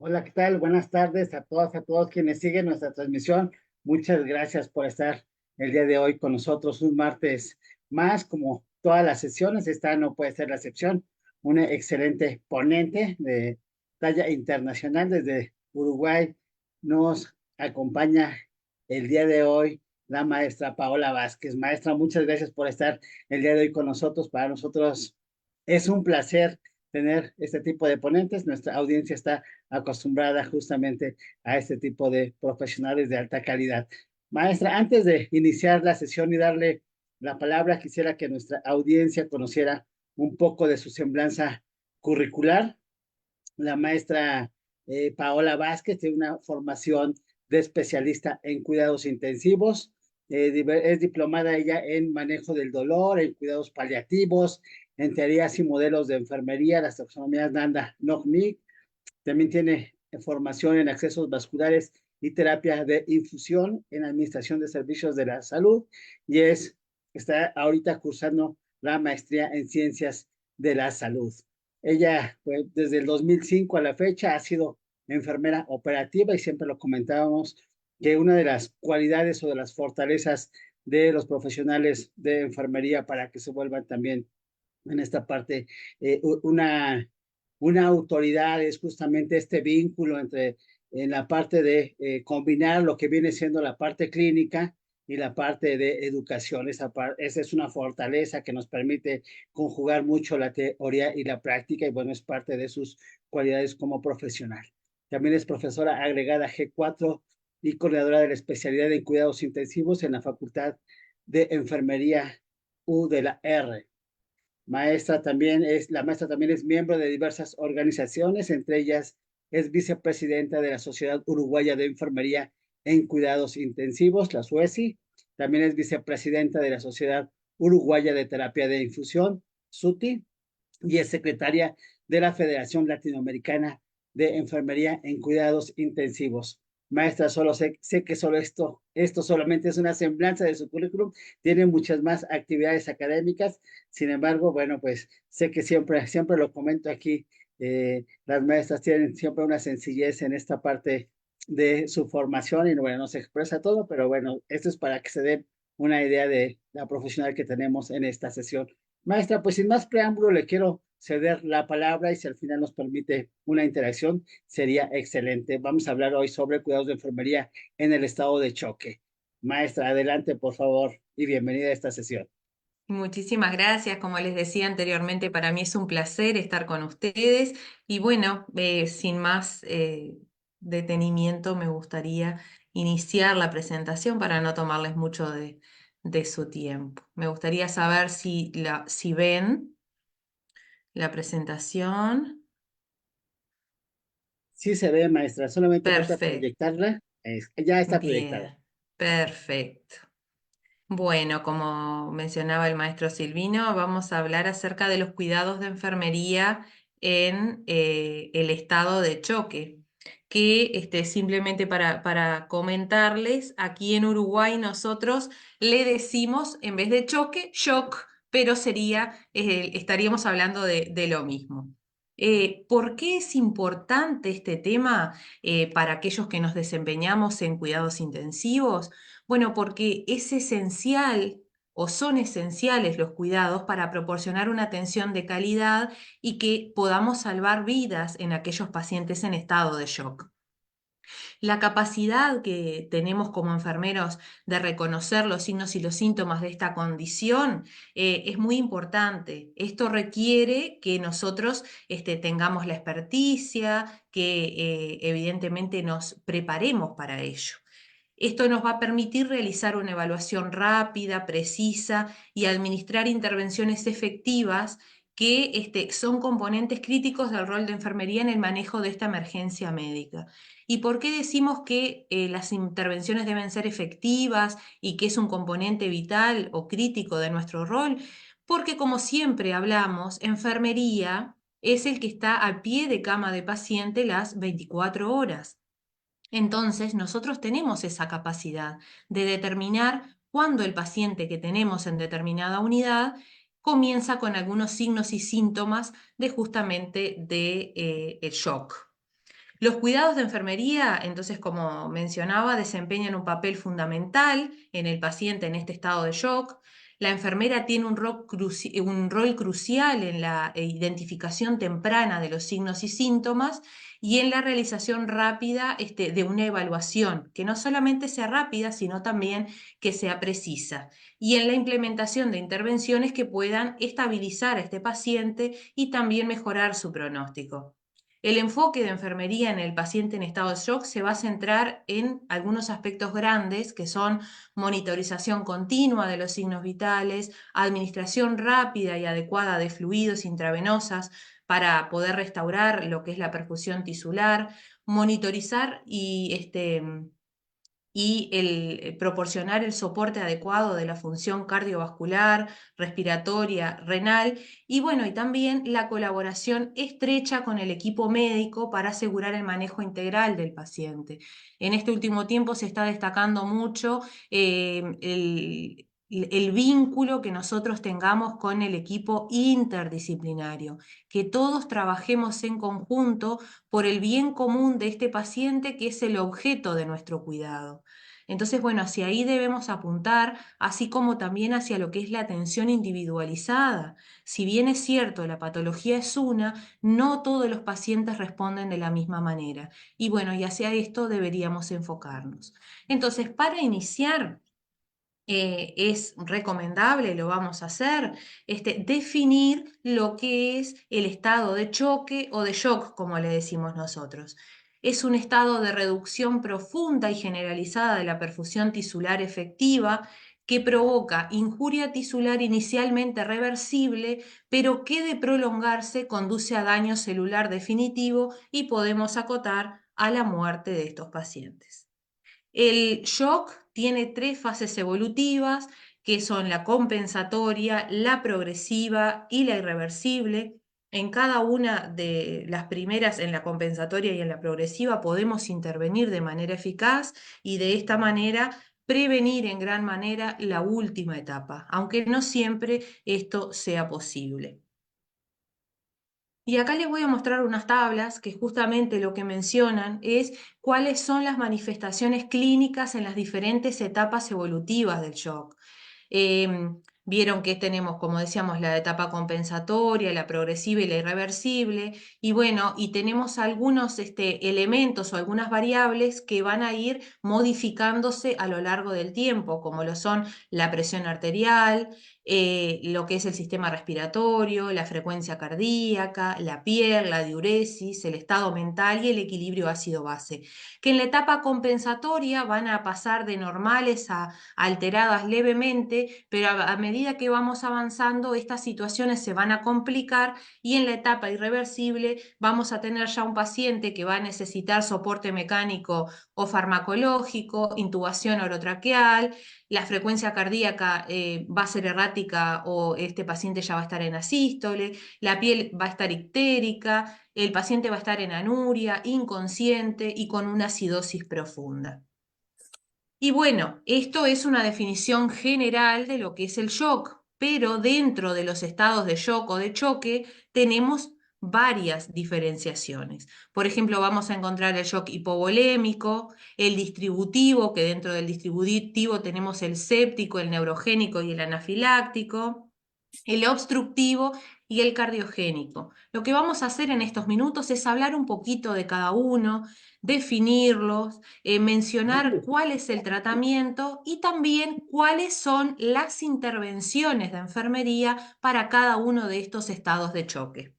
Hola, ¿qué tal? Buenas tardes a todos quienes siguen nuestra transmisión. Muchas gracias por estar el día de hoy con nosotros, un martes más, como todas las sesiones. Esta no puede ser la excepción. Una excelente ponente de talla internacional desde Uruguay nos acompaña el día de hoy la maestra Paola Vázquez. Maestra, muchas gracias por estar el día de hoy con nosotros. Para nosotros es un placer tener este tipo de ponentes. Nuestra audiencia está acostumbrada justamente a este tipo de profesionales de alta calidad. Maestra, antes de iniciar la sesión y darle la palabra, quisiera que nuestra audiencia conociera un poco de su semblanza curricular. La maestra Paola Vázquez tiene una formación de especialista en cuidados intensivos. Es diplomada ella en manejo del dolor, en cuidados paliativos, en teorías y modelos de enfermería, las taxonomías NANDA, NOCMIC. También tiene formación en accesos vasculares y terapia de infusión en administración de servicios de la salud y está ahorita cursando la maestría en ciencias de la salud. Ella, pues, desde el 2005 a la fecha ha sido enfermera operativa y siempre lo comentábamos que una de las cualidades o de las fortalezas de los profesionales de enfermería para que se vuelvan también en esta parte una autoridad es justamente este vínculo entre en la parte de combinar lo que viene siendo la parte clínica y la parte de educación. Esa es una fortaleza que nos permite conjugar mucho la teoría y la práctica y bueno, es parte de sus cualidades como profesional. También es profesora agregada G4 y coordinadora de la especialidad en cuidados intensivos en la Facultad de Enfermería U de la R. La maestra también es miembro de diversas organizaciones, entre ellas es vicepresidenta de la Sociedad Uruguaya de Enfermería en Cuidados Intensivos, la SUESI. También es vicepresidenta de la Sociedad Uruguaya de Terapia de Infusión, SUTI, y es secretaria de la Federación Latinoamericana de Enfermería en Cuidados Intensivos. Maestra, sé que solo esto solamente es una semblanza de su currículum, tiene muchas más actividades académicas, sin embargo, bueno, pues sé que siempre lo comento aquí, las maestras tienen siempre una sencillez en esta parte de su formación y bueno, no se expresa todo, pero bueno, esto es para que se den una idea de la profesional que tenemos en esta sesión. Maestra, pues sin más preámbulo, le quiero ceder la palabra y si al final nos permite una interacción, sería excelente. Vamos a hablar hoy sobre cuidados de enfermería en el estado de choque. Maestra, adelante, por favor, y bienvenida a esta sesión. Muchísimas gracias. Como les decía anteriormente, para mí es un placer estar con ustedes. Y bueno, sin más detenimiento, me gustaría iniciar la presentación para no tomarles mucho de su tiempo. Me gustaría saber si ven la presentación. Sí se ve, maestra, solamente falta Perfecto. proyectarla. Ya está proyectada. Bien, perfecto. Bueno, como mencionaba el maestro Silvino, vamos a hablar acerca de los cuidados de enfermería en el estado de choque, que simplemente para comentarles, aquí en Uruguay nosotros le decimos, en vez de choque, shock, pero estaríamos hablando de lo mismo. ¿Por qué es importante este tema para aquellos que nos desempeñamos en cuidados intensivos? Bueno, porque es esencial o son esenciales los cuidados para proporcionar una atención de calidad y que podamos salvar vidas en aquellos pacientes en estado de shock. La capacidad que tenemos como enfermeros de reconocer los signos y los síntomas de esta condición es muy importante. Esto requiere que nosotros tengamos la experticia, que evidentemente nos preparemos para ello. Esto nos va a permitir realizar una evaluación rápida, precisa y administrar intervenciones efectivas que son componentes críticos del rol de enfermería en el manejo de esta emergencia médica. ¿Y por qué decimos que las intervenciones deben ser efectivas y que es un componente vital o crítico de nuestro rol? Porque como siempre hablamos, enfermería es el que está al pie de cama de paciente las 24 horas. Entonces, nosotros tenemos esa capacidad de determinar cuándo el paciente que tenemos en determinada unidad comienza con algunos signos y síntomas de justamente el shock. Los cuidados de enfermería, entonces, como mencionaba, desempeñan un papel fundamental en el paciente en este estado de shock. La enfermera tiene un rol crucial en la identificación temprana de los signos y síntomas y en la realización rápida de una evaluación, que no solamente sea rápida, sino también que sea precisa, y en la implementación de intervenciones que puedan estabilizar a este paciente y también mejorar su pronóstico. El enfoque de enfermería en el paciente en estado de shock se va a centrar en algunos aspectos grandes que son monitorización continua de los signos vitales, administración rápida y adecuada de fluidos intravenosas para poder restaurar lo que es la perfusión tisular, monitorizar y proporcionar el soporte adecuado de la función cardiovascular, respiratoria, renal y bueno, y también la colaboración estrecha con el equipo médico para asegurar el manejo integral del paciente. En este último tiempo se está destacando mucho el vínculo que nosotros tengamos con el equipo interdisciplinario, que todos trabajemos en conjunto por el bien común de este paciente que es el objeto de nuestro cuidado. Entonces, bueno, hacia ahí debemos apuntar, así como también hacia lo que es la atención individualizada. Si bien es cierto, la patología es una, no todos los pacientes responden de la misma manera. Y bueno, y hacia esto deberíamos enfocarnos. Entonces, para iniciar, es recomendable, lo vamos a hacer, definir lo que es el estado de choque o de shock, como le decimos nosotros. Es un estado de reducción profunda y generalizada de la perfusión tisular efectiva que provoca injuria tisular inicialmente reversible, pero que de prolongarse conduce a daño celular definitivo y podemos acotar a la muerte de estos pacientes. El shock tiene tres fases evolutivas, que son la compensatoria, la progresiva y la irreversible. En cada una de las primeras, en la compensatoria y en la progresiva, podemos intervenir de manera eficaz y de esta manera prevenir en gran manera la última etapa, aunque no siempre esto sea posible. Y acá les voy a mostrar unas tablas que justamente lo que mencionan es cuáles son las manifestaciones clínicas en las diferentes etapas evolutivas del shock. Vieron que tenemos, como decíamos, la etapa compensatoria, la progresiva y la irreversible, y bueno, y tenemos algunos elementos o algunas variables que van a ir modificándose a lo largo del tiempo, como lo son la presión arterial, lo que es el sistema respiratorio, la frecuencia cardíaca, la piel, la diuresis, el estado mental y el equilibrio ácido-base, que en la etapa compensatoria van a pasar de normales a alteradas levemente, pero a medida que vamos avanzando, estas situaciones se van a complicar y en la etapa irreversible vamos a tener ya un paciente que va a necesitar soporte mecánico o farmacológico, intubación orotraqueal, la frecuencia cardíaca va a ser errática o este paciente ya va a estar en asístole, la piel va a estar ictérica, el paciente va a estar en anuria, inconsciente y con una acidosis profunda. Y bueno, esto es una definición general de lo que es el shock, pero dentro de los estados de shock o de choque tenemos varias diferenciaciones. Por ejemplo, vamos a encontrar el shock hipovolémico, el distributivo, que dentro del distributivo tenemos el séptico, el neurogénico y el anafiláctico, el obstructivo y el cardiogénico. Lo que vamos a hacer en estos minutos es hablar un poquito de cada uno, definirlos, mencionar cuál es el tratamiento y también cuáles son las intervenciones de enfermería para cada uno de estos estados de choque.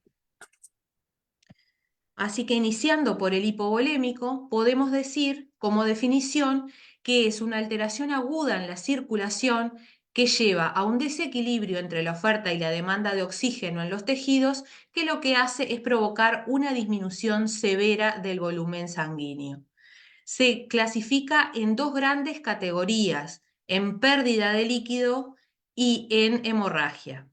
Así que iniciando por el hipovolémico, podemos decir como definición que es una alteración aguda en la circulación que lleva a un desequilibrio entre la oferta y la demanda de oxígeno en los tejidos, que lo que hace es provocar una disminución severa del volumen sanguíneo. Se clasifica en dos grandes categorías, en pérdida de líquido y en hemorragia.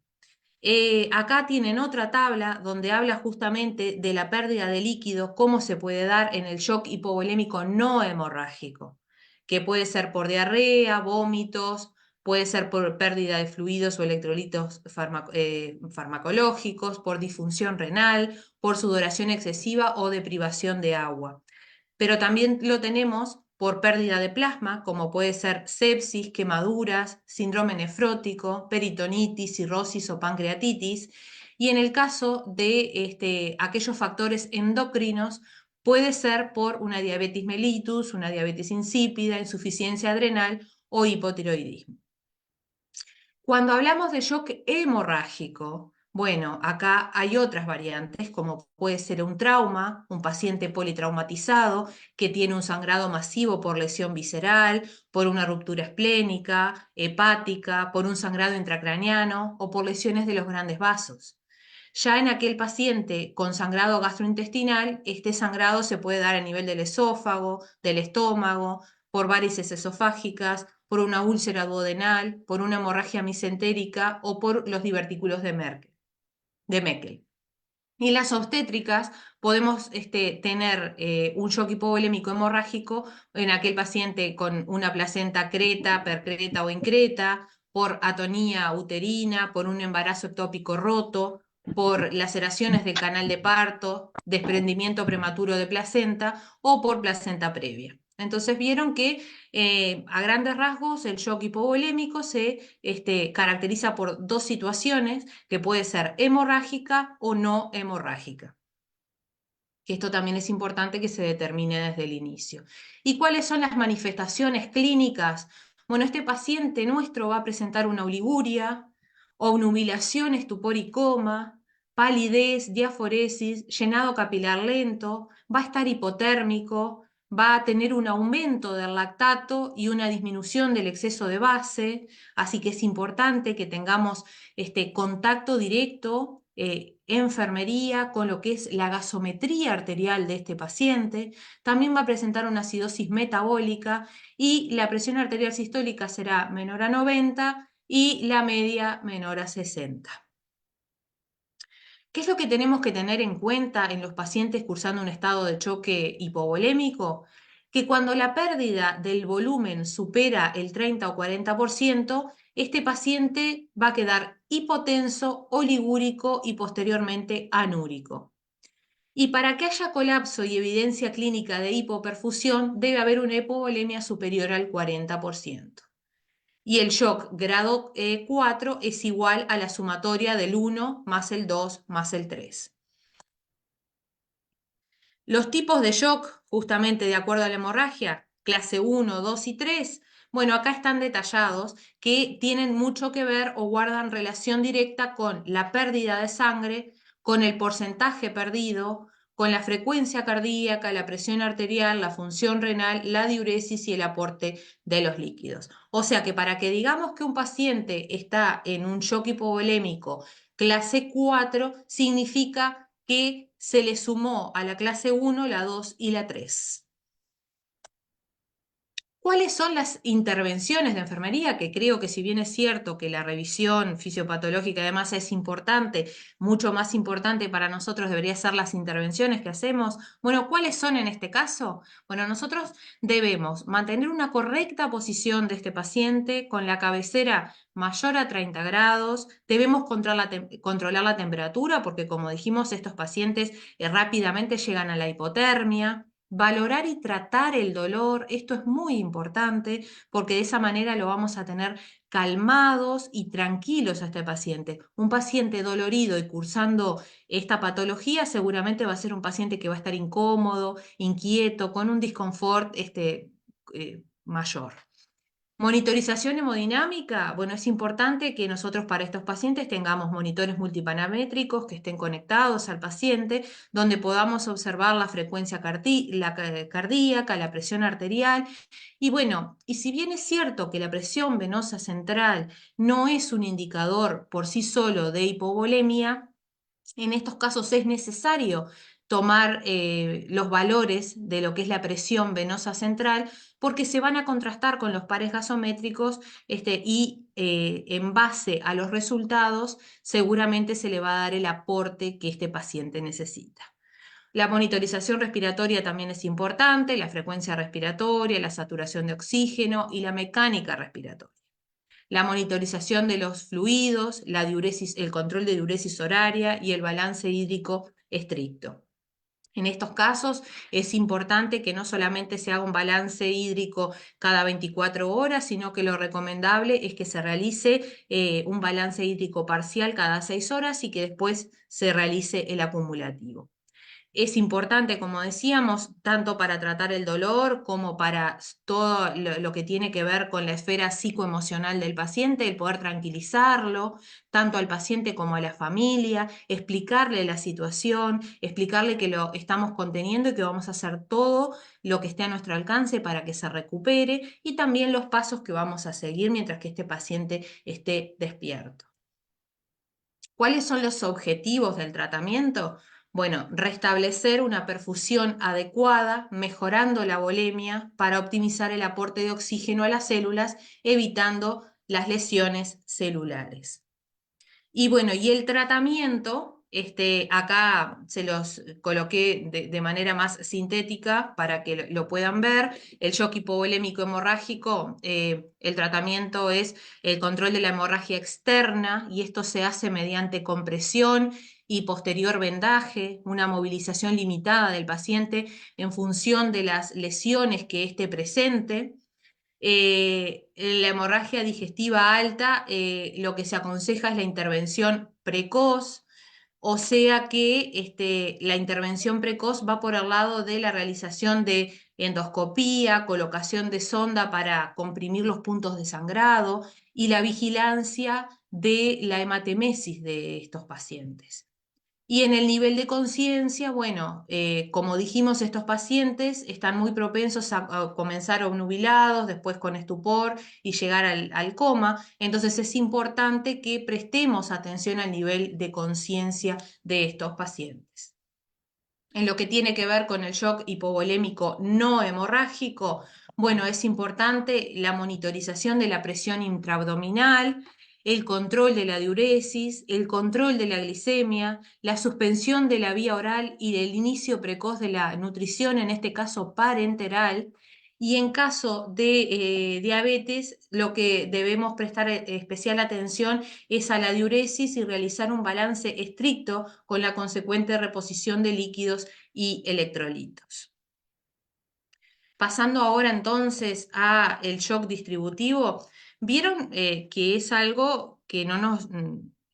Acá tienen otra tabla donde habla justamente de la pérdida de líquido, cómo se puede dar en el shock hipovolémico no hemorrágico, que puede ser por diarrea, vómitos, puede ser por pérdida de fluidos o electrolitos farmacológicos, por disfunción renal, por sudoración excesiva o deprivación de agua. Pero también lo tenemos por pérdida de plasma, como puede ser sepsis, quemaduras, síndrome nefrótico, peritonitis, cirrosis o pancreatitis. Y en el caso de aquellos factores endocrinos, puede ser por una diabetes mellitus, una diabetes insípida, insuficiencia adrenal o hipotiroidismo. Cuando hablamos de shock hemorrágico, bueno, acá hay otras variantes, como puede ser un trauma, un paciente politraumatizado que tiene un sangrado masivo por lesión visceral, por una ruptura esplénica, hepática, por un sangrado intracraneano o por lesiones de los grandes vasos. Ya en aquel paciente con sangrado gastrointestinal, este sangrado se puede dar a nivel del esófago, del estómago, por varices esofágicas, por una úlcera duodenal, por una hemorragia misentérica o por los divertículos de Meckel. Y en las obstétricas podemos tener un shock hipovolémico hemorrágico en aquel paciente con una placenta creta, percreta o increta, por atonía uterina, por un embarazo ectópico roto, por laceraciones del canal de parto, desprendimiento prematuro de placenta o por placenta previa. Entonces vieron que a grandes rasgos el shock hipovolémico se caracteriza por dos situaciones, que puede ser hemorrágica o no hemorrágica. Que esto también es importante que se determine desde el inicio. ¿Y cuáles son las manifestaciones clínicas? Bueno, este paciente nuestro va a presentar una oliguria, obnubilación, estupor y coma, palidez, diaforesis, llenado capilar lento, va a estar hipotérmico, va a tener un aumento del lactato y una disminución del exceso de base, así que es importante que tengamos este contacto directo enfermería con lo que es la gasometría arterial de este paciente. También va a presentar una acidosis metabólica y la presión arterial sistólica será menor a 90 y la media menor a 60. ¿Qué es lo que tenemos que tener en cuenta en los pacientes cursando un estado de choque hipovolémico? Que cuando la pérdida del volumen supera el 30 o 40%, este paciente va a quedar hipotenso, oligúrico y posteriormente anúrico. Y para que haya colapso y evidencia clínica de hipoperfusión, debe haber una hipovolemia superior al 40%. Y el shock grado 4 es igual a la sumatoria del 1 más el 2 más el 3. Los tipos de shock, justamente de acuerdo a la hemorragia, clase 1, 2 y 3, bueno, acá están detallados que tienen mucho que ver o guardan relación directa con la pérdida de sangre, con el porcentaje perdido, con la frecuencia cardíaca, la presión arterial, la función renal, la diuresis y el aporte de los líquidos. O sea que para que digamos que un paciente está en un shock hipovolémico clase 4, significa que se le sumó a la clase 1 la 2 y la 3. ¿Cuáles son las intervenciones de enfermería? Que creo que si bien es cierto que la revisión fisiopatológica además es importante, mucho más importante para nosotros debería ser las intervenciones que hacemos. Bueno, ¿cuáles son en este caso? Bueno, nosotros debemos mantener una correcta posición de este paciente con la cabecera mayor a 30 grados, debemos controlar la temperatura porque como dijimos, estos pacientes rápidamente llegan a la hipotermia. Valorar y tratar el dolor, esto es muy importante porque de esa manera lo vamos a tener calmados y tranquilos a este paciente. Un paciente dolorido y cursando esta patología seguramente va a ser un paciente que va a estar incómodo, inquieto, con un disconfort mayor. Monitorización hemodinámica, bueno, es importante que nosotros para estos pacientes tengamos monitores multiparamétricos que estén conectados al paciente, donde podamos observar la frecuencia cardíaca, la presión arterial. Y bueno, y si bien es cierto que la presión venosa central no es un indicador por sí solo de hipovolemia, en estos casos es necesario tomar los valores de lo que es la presión venosa central porque se van a contrastar con los pares gasométricos y en base a los resultados seguramente se le va a dar el aporte que este paciente necesita. La monitorización respiratoria también es importante, la frecuencia respiratoria, la saturación de oxígeno y la mecánica respiratoria. la monitorización de los fluidos, la diuresis, el control de diuresis horaria y el balance hídrico estricto. En estos casos es importante que no solamente se haga un balance hídrico cada 24 horas, sino que lo recomendable es que se realice un balance hídrico parcial cada 6 horas y que después se realice el acumulativo. Es importante, como decíamos, tanto para tratar el dolor como para todo lo que tiene que ver con la esfera psicoemocional del paciente, el poder tranquilizarlo, tanto al paciente como a la familia, explicarle la situación, explicarle que lo estamos conteniendo y que vamos a hacer todo lo que esté a nuestro alcance para que se recupere y también los pasos que vamos a seguir mientras que este paciente esté despierto. ¿Cuáles son los objetivos del tratamiento? Bueno, restablecer una perfusión adecuada, mejorando la volemia para optimizar el aporte de oxígeno a las células, evitando las lesiones celulares. Y bueno, y el tratamiento, acá se los coloqué de manera más sintética para que lo puedan ver. El shock hipovolémico hemorrágico, el tratamiento es el control de la hemorragia externa y esto se hace mediante compresión y posterior vendaje, una movilización limitada del paciente en función de las lesiones que éste presente. La hemorragia digestiva alta, lo que se aconseja es la intervención precoz, o sea que la intervención precoz va por el lado de la realización de endoscopía, colocación de sonda para comprimir los puntos de sangrado y la vigilancia de la hematemesis de estos pacientes. Y en el nivel de conciencia, bueno, como dijimos, estos pacientes están muy propensos a comenzar obnubilados, después con estupor y llegar al coma. Entonces es importante que prestemos atención al nivel de conciencia de estos pacientes. En lo que tiene que ver con el shock hipovolémico no hemorrágico, bueno, es importante la monitorización de la presión intraabdominal, el control de la diuresis, el control de la glicemia, la suspensión de la vía oral y el inicio precoz de la nutrición, en este caso parenteral. Y en caso de diabetes, lo que debemos prestar especial atención es a la diuresis y realizar un balance estricto con la consecuente reposición de líquidos y electrolitos. Pasando ahora entonces a el shock distributivo, vieron que es algo que no nos...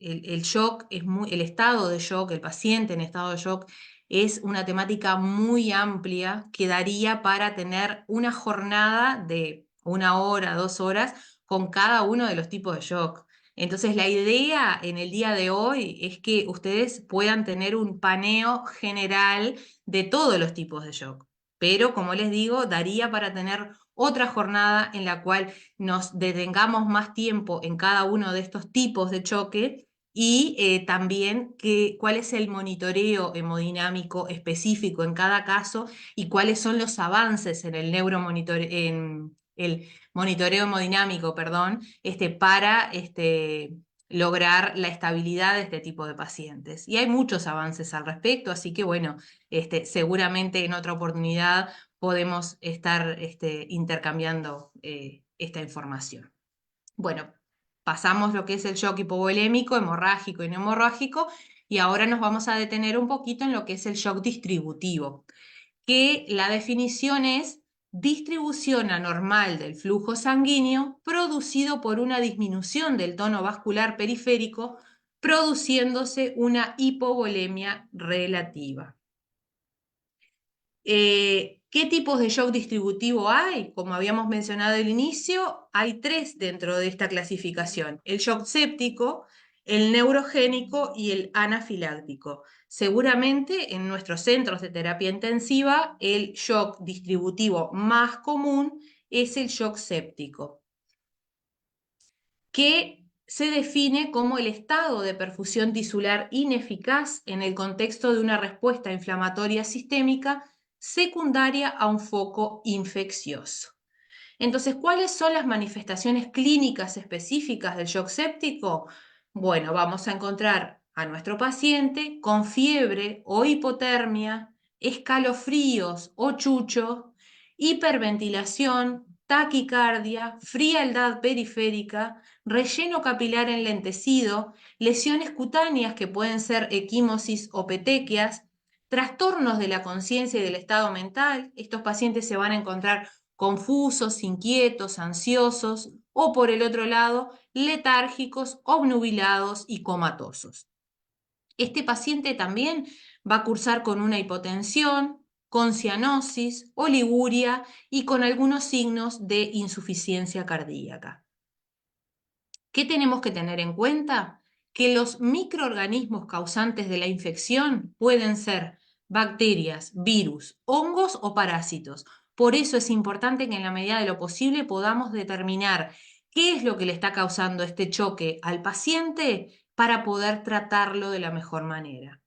El shock es el estado de shock, el paciente en estado de shock es una temática muy amplia que daría para tener una jornada de 1 hora, 2 horas con cada uno de los tipos de shock. Entonces la idea en el día de hoy es que ustedes puedan tener un paneo general de todos los tipos de shock. Pero, como les digo, daría para tener otra jornada en la cual nos detengamos más tiempo en cada uno de estos tipos de choque y también cuál es el monitoreo hemodinámico específico en cada caso y cuáles son los avances en el en el monitoreo hemodinámico, perdón, para lograr la estabilidad de este tipo de pacientes. Y hay muchos avances al respecto, así que bueno, seguramente en otra oportunidad podemos estar intercambiando esta información. Bueno, pasamos lo que es el shock hipovolémico, hemorrágico y no hemorrágico, y ahora nos vamos a detener un poquito en lo que es el shock distributivo, que la definición es distribución anormal del flujo sanguíneo producido por una disminución del tono vascular periférico, produciéndose una hipovolemia relativa. ¿Qué tipos de shock distributivo hay? Como habíamos mencionado al inicio, hay 3 dentro de esta clasificación: el shock séptico, el neurogénico y el anafiláctico. Seguramente en nuestros centros de terapia intensiva el shock distributivo más común es el shock séptico, que se define como el estado de perfusión tisular ineficaz en el contexto de una respuesta inflamatoria sistémica secundaria a un foco infeccioso. Entonces, ¿cuáles son las manifestaciones clínicas específicas del shock séptico? Bueno, vamos a encontrar a nuestro paciente con fiebre o hipotermia, escalofríos o chucho, hiperventilación, taquicardia, frialdad periférica, relleno capilar enlentecido, lesiones cutáneas que pueden ser equimosis o petequias, trastornos de la conciencia y del estado mental. Estos pacientes se van a encontrar confusos, inquietos, ansiosos o por el otro lado, letárgicos, obnubilados y comatosos. Este paciente también va a cursar con una hipotensión, con cianosis, oliguria y con algunos signos de insuficiencia cardíaca. ¿Qué tenemos que tener en cuenta? Que los microorganismos causantes de la infección pueden ser bacterias, virus, hongos o parásitos. Por eso es importante que en la medida de lo posible podamos determinar qué es lo que le está causando este choque al paciente para poder tratarlo de la mejor manera.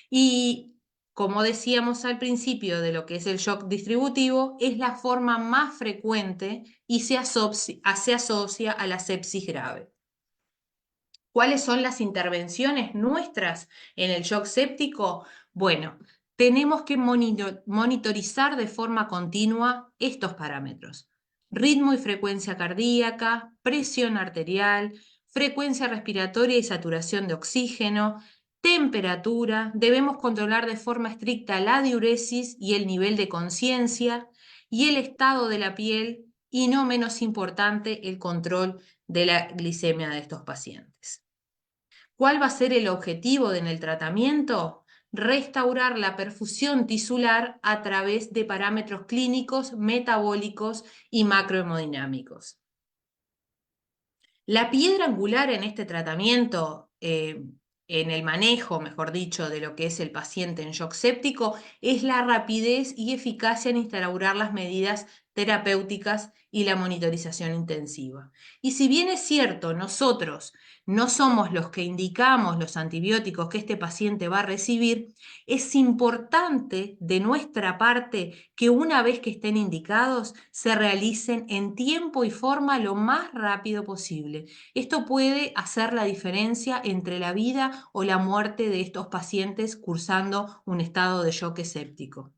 Y como decíamos al principio de lo que es el shock distributivo, es la forma más frecuente y se asocia a la sepsis grave. ¿Cuáles son las intervenciones nuestras en el shock séptico? Bueno, tenemos que monitorizar de forma continua estos parámetros: ritmo y frecuencia cardíaca, presión arterial, frecuencia respiratoria y saturación de oxígeno, temperatura. Debemos controlar de forma estricta la diuresis y el nivel de conciencia y el estado de la piel, y no menos importante, el control de la glicemia de estos pacientes. ¿Cuál va a ser el objetivo en el tratamiento? Restaurar la perfusión tisular a través de parámetros clínicos, metabólicos y macrohemodinámicos. La piedra angular en este tratamiento, en el manejo, mejor dicho, de lo que es el paciente en shock séptico, es la rapidez y eficacia en instaurar las medidas terapéuticas y la monitorización intensiva. Y si bien es cierto, nosotros no somos los que indicamos los antibióticos que este paciente va a recibir, es importante de nuestra parte que una vez que estén indicados se realicen en tiempo y forma lo más rápido posible. Esto puede hacer la diferencia entre la vida o la muerte de estos pacientes cursando un estado de shock séptico.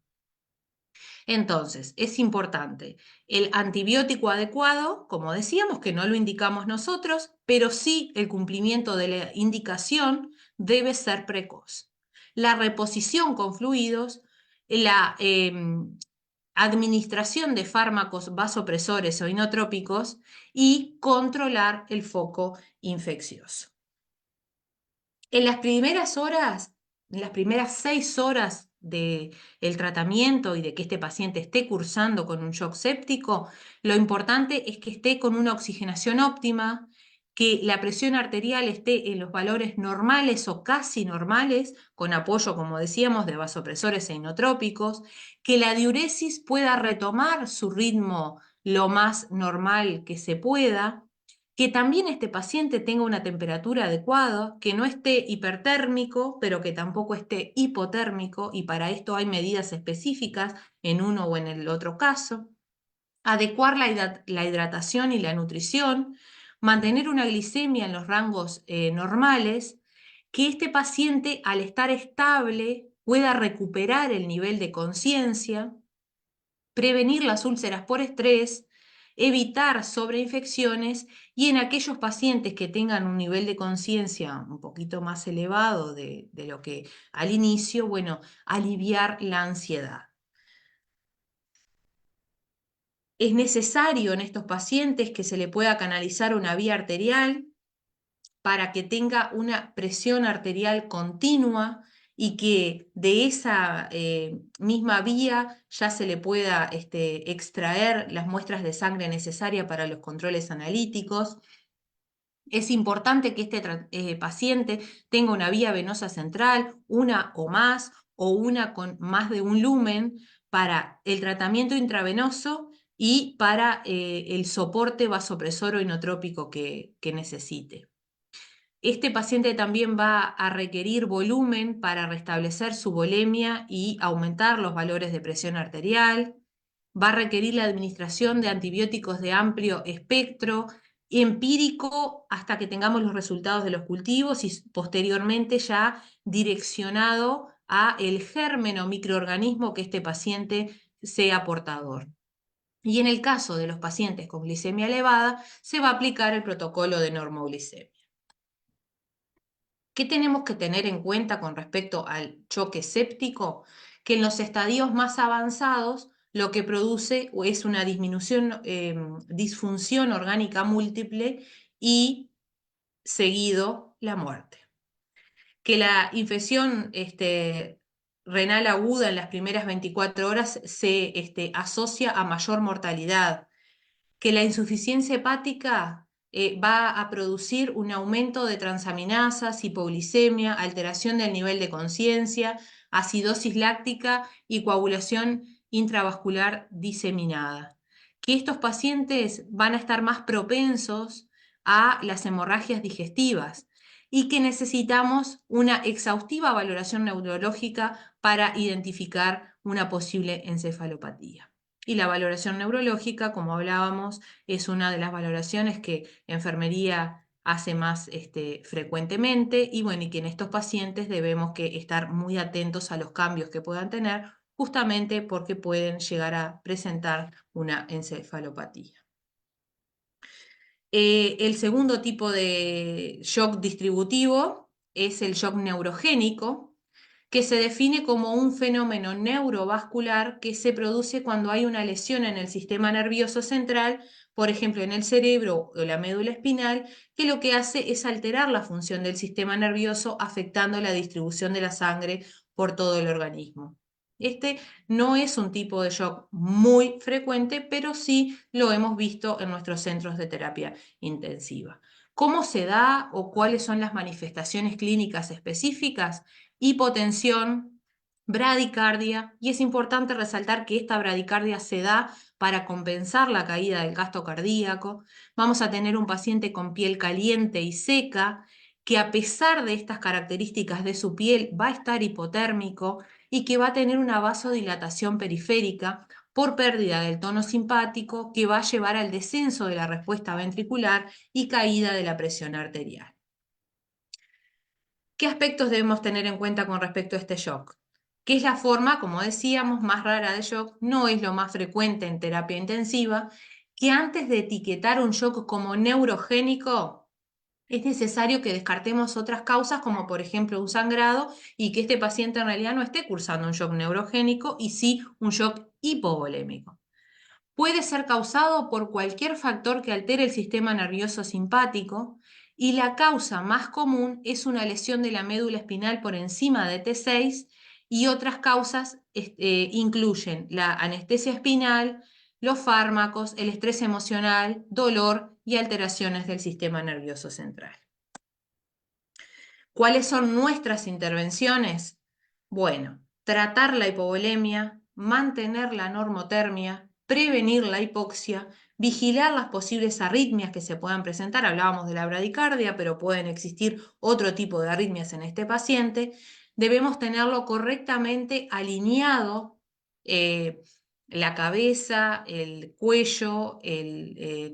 Entonces, es importante el antibiótico adecuado, como decíamos, que no lo indicamos nosotros, pero sí el cumplimiento de la indicación debe ser precoz. La reposición con fluidos, la administración de fármacos vasopresores o inotrópicos y controlar el foco infeccioso. En las primeras horas, en las primeras 6 horas del tratamiento y de que este paciente esté cursando con un shock séptico, lo importante es que esté con una oxigenación óptima, que la presión arterial esté en los valores normales o casi normales, con apoyo, como decíamos, de vasopresores e inotrópicos, que la diuresis pueda retomar su ritmo lo más normal que se pueda, que también este paciente tenga una temperatura adecuada, que no esté hipertérmico, pero que tampoco esté hipotérmico, y para esto hay medidas específicas en uno o en el otro caso. Adecuar la hidratación y la nutrición, mantener una glicemia en los rangos normales, que este paciente al estar estable pueda recuperar el nivel de conciencia, prevenir las úlceras por estrés, evitar sobreinfecciones, y en aquellos pacientes que tengan un nivel de conciencia un poquito más elevado de lo que al inicio, bueno, aliviar la ansiedad. Es necesario en estos pacientes que se le pueda canalizar una vía arterial para que tenga una presión arterial continua y que de esa misma vía ya se le pueda extraer las muestras de sangre necesarias para los controles analíticos. Es importante que este paciente tenga una vía venosa central, una o más, o una con más de un lumen, para el tratamiento intravenoso y para el soporte vasopresor o inotrópico que necesite. Este paciente también va a requerir volumen para restablecer su volemia y aumentar los valores de presión arterial. Va a requerir la administración de antibióticos de amplio espectro, empírico, hasta que tengamos los resultados de los cultivos, y posteriormente ya direccionado a el germen o microorganismo que este paciente sea portador. Y en el caso de los pacientes con glicemia elevada, se va a aplicar el protocolo de normoglicemia. ¿Qué tenemos que tener en cuenta con respecto al choque séptico? Que en los estadios más avanzados lo que produce es una disfunción orgánica múltiple y seguido la muerte. Que la infección renal aguda en las primeras 24 horas se asocia a mayor mortalidad, que la insuficiencia hepática va a producir un aumento de transaminasas, hipoglicemia, alteración del nivel de conciencia, acidosis láctica y coagulación intravascular diseminada. Que estos pacientes van a estar más propensos a las hemorragias digestivas y que necesitamos una exhaustiva valoración neurológica para identificar una posible encefalopatía. Y la valoración neurológica, como hablábamos, es una de las valoraciones que enfermería hace más frecuentemente y bueno, y que en estos pacientes debemos que estar muy atentos a los cambios que puedan tener, justamente porque pueden llegar a presentar una encefalopatía. El segundo tipo de shock distributivo es el shock neurogénico, que se define como un fenómeno neurovascular que se produce cuando hay una lesión en el sistema nervioso central, por ejemplo en el cerebro o la médula espinal, que lo que hace es alterar la función del sistema nervioso, afectando la distribución de la sangre por todo el organismo. Este no es un tipo de shock muy frecuente, pero sí lo hemos visto en nuestros centros de terapia intensiva. ¿Cómo se da o cuáles son las manifestaciones clínicas específicas? Hipotensión, bradicardia, y es importante resaltar que esta bradicardia se da para compensar la caída del gasto cardíaco. Vamos a tener un paciente con piel caliente y seca, que a pesar de estas características de su piel va a estar hipotérmico y que va a tener una vasodilatación periférica por pérdida del tono simpático, que va a llevar al descenso de la respuesta ventricular y caída de la presión arterial. ¿Qué aspectos debemos tener en cuenta con respecto a este shock? Que es la forma, como decíamos, más rara de shock, no es lo más frecuente en terapia intensiva, que antes de etiquetar un shock como neurogénico, es necesario que descartemos otras causas, como por ejemplo un sangrado, y que este paciente en realidad no esté cursando un shock neurogénico y sí un shock hipovolémico. Puede ser causado por cualquier factor que altere el sistema nervioso simpático y la causa más común es una lesión de la médula espinal por encima de T6 y otras causas incluyen la anestesia espinal, los fármacos, el estrés emocional, dolor y alteraciones del sistema nervioso central. ¿Cuáles son nuestras intervenciones? Bueno, tratar la hipovolemia, mantener la normotermia, prevenir la hipoxia, vigilar las posibles arritmias que se puedan presentar. Hablábamos de la bradicardia, pero pueden existir otro tipo de arritmias en este paciente. Debemos tenerlo correctamente alineado, la cabeza, el cuello,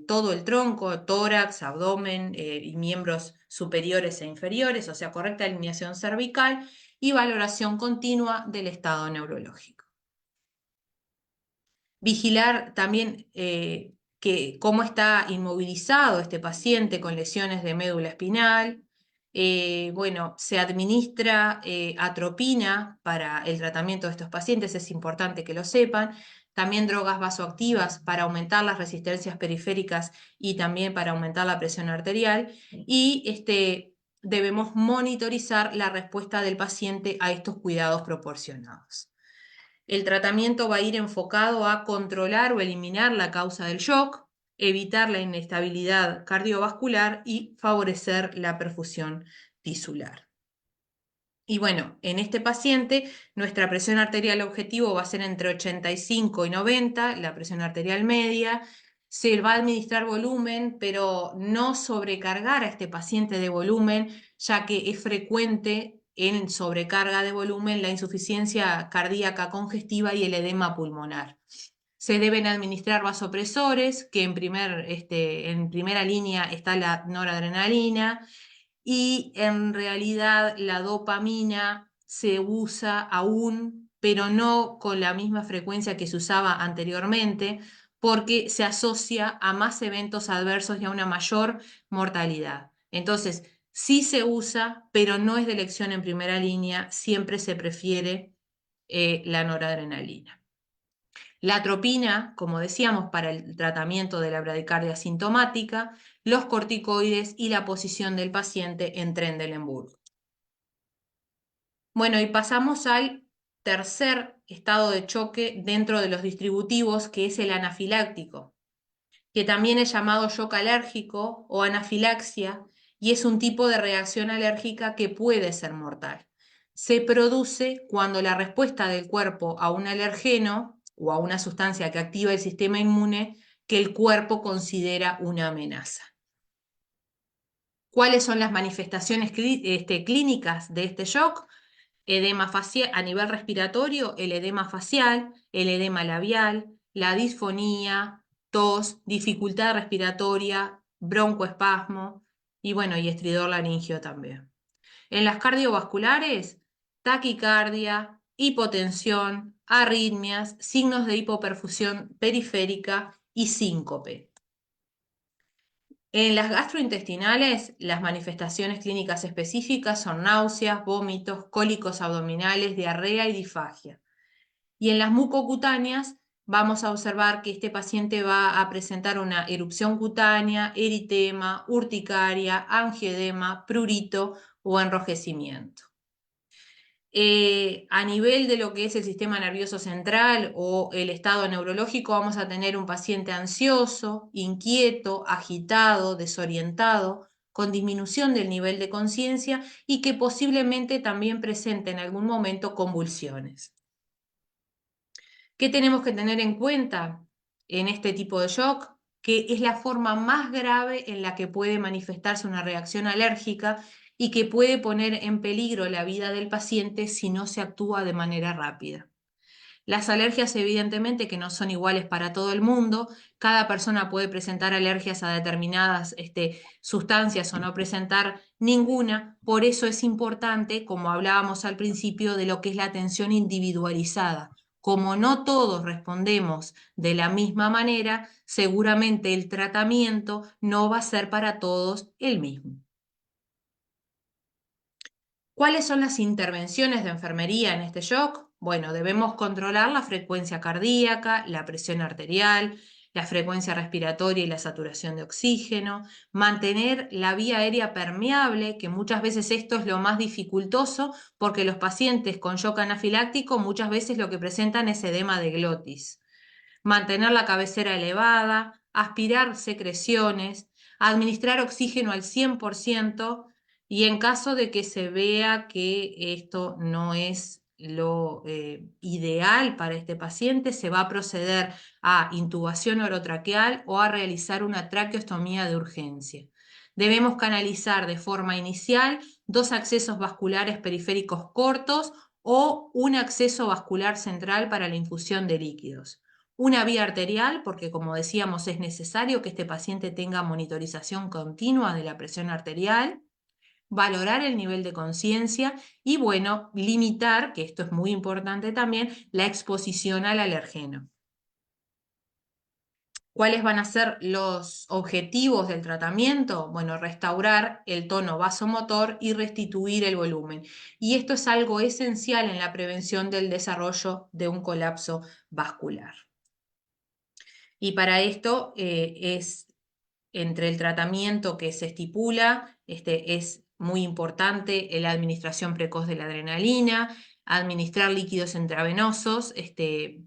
todo el tronco, tórax, abdomen y miembros superiores e inferiores, o sea, correcta alineación cervical y valoración continua del estado neurológico. Vigilar también cómo está inmovilizado este paciente con lesiones de médula espinal. Bueno, se administra atropina para el tratamiento de estos pacientes, es importante que lo sepan. También drogas vasoactivas para aumentar las resistencias periféricas y también para aumentar la presión arterial. Y debemos monitorizar la respuesta del paciente a estos cuidados proporcionados. El tratamiento va a ir enfocado a controlar o eliminar la causa del shock, evitar la inestabilidad cardiovascular y favorecer la perfusión tisular. Y bueno, en este paciente nuestra presión arterial objetivo va a ser entre 85 y 90, la presión arterial media. Se va a administrar volumen, pero no sobrecargar a este paciente de volumen, ya que es frecuente en sobrecarga de volumen la insuficiencia cardíaca congestiva y el edema pulmonar. Se deben administrar vasopresores, que en primera línea está la noradrenalina, y en realidad la dopamina se usa aún, pero no con la misma frecuencia que se usaba anteriormente, porque se asocia a más eventos adversos y a una mayor mortalidad. Entonces, sí se usa, pero no es de elección en primera línea, siempre se prefiere la noradrenalina. La atropina, como decíamos, para el tratamiento de la bradicardia sintomática, los corticoides y la posición del paciente en Trendelenburg. Bueno, y pasamos al tercer estado de choque dentro de los distributivos, que es el anafiláctico, que también es llamado shock alérgico o anafilaxia, y es un tipo de reacción alérgica que puede ser mortal. Se produce cuando la respuesta del cuerpo a un alergeno o a una sustancia que activa el sistema inmune que el cuerpo considera una amenaza. ¿Cuáles son las manifestaciones clínicas de este shock? Edema facial, a nivel respiratorio, el edema facial, el edema labial, la disfonía, tos, dificultad respiratoria, broncoespasmo y bueno, y estridor laringio también. En las cardiovasculares, taquicardia, hipotensión, arritmias, signos de hipoperfusión periférica y síncope. En las gastrointestinales, las manifestaciones clínicas específicas son náuseas, vómitos, cólicos abdominales, diarrea y disfagia. Y en las mucocutáneas, vamos a observar que este paciente va a presentar una erupción cutánea, eritema, urticaria, angioedema, prurito o enrojecimiento. A nivel de lo que es el sistema nervioso central o el estado neurológico, vamos a tener un paciente ansioso, inquieto, agitado, desorientado, con disminución del nivel de conciencia y que posiblemente también presente en algún momento convulsiones. ¿Qué tenemos que tener en cuenta en este tipo de shock? Que es la forma más grave en la que puede manifestarse una reacción alérgica y que puede poner en peligro la vida del paciente si no se actúa de manera rápida. Las alergias evidentemente que no son iguales para todo el mundo, cada persona puede presentar alergias a determinadas sustancias o no presentar ninguna, por eso es importante, como hablábamos al principio, de lo que es la atención individualizada. Como no todos respondemos de la misma manera, seguramente el tratamiento no va a ser para todos el mismo. ¿Cuáles son las intervenciones de enfermería en este shock? Bueno, debemos controlar la frecuencia cardíaca, la presión arterial, la frecuencia respiratoria y la saturación de oxígeno, mantener la vía aérea permeable, que muchas veces esto es lo más dificultoso porque los pacientes con shock anafiláctico muchas veces lo que presentan es edema de glotis. Mantener la cabecera elevada, aspirar secreciones, administrar oxígeno al 100%, y en caso de que se vea que esto no es lo ideal para este paciente, se va a proceder a intubación orotraqueal o a realizar una traqueostomía de urgencia. Debemos canalizar de forma inicial 2 accesos vasculares periféricos cortos o un acceso vascular central para la infusión de líquidos. Una vía arterial, porque como decíamos es necesario que este paciente tenga monitorización continua de la presión arterial, valorar el nivel de conciencia y, bueno, limitar, que esto es muy importante también, la exposición al alergeno. ¿Cuáles van a ser los objetivos del tratamiento? Bueno, restaurar el tono vasomotor y restituir el volumen. Y esto es algo esencial en la prevención del desarrollo de un colapso vascular. Y para esto es entre el tratamiento que se estipula, es muy importante la administración precoz de la adrenalina, administrar líquidos intravenosos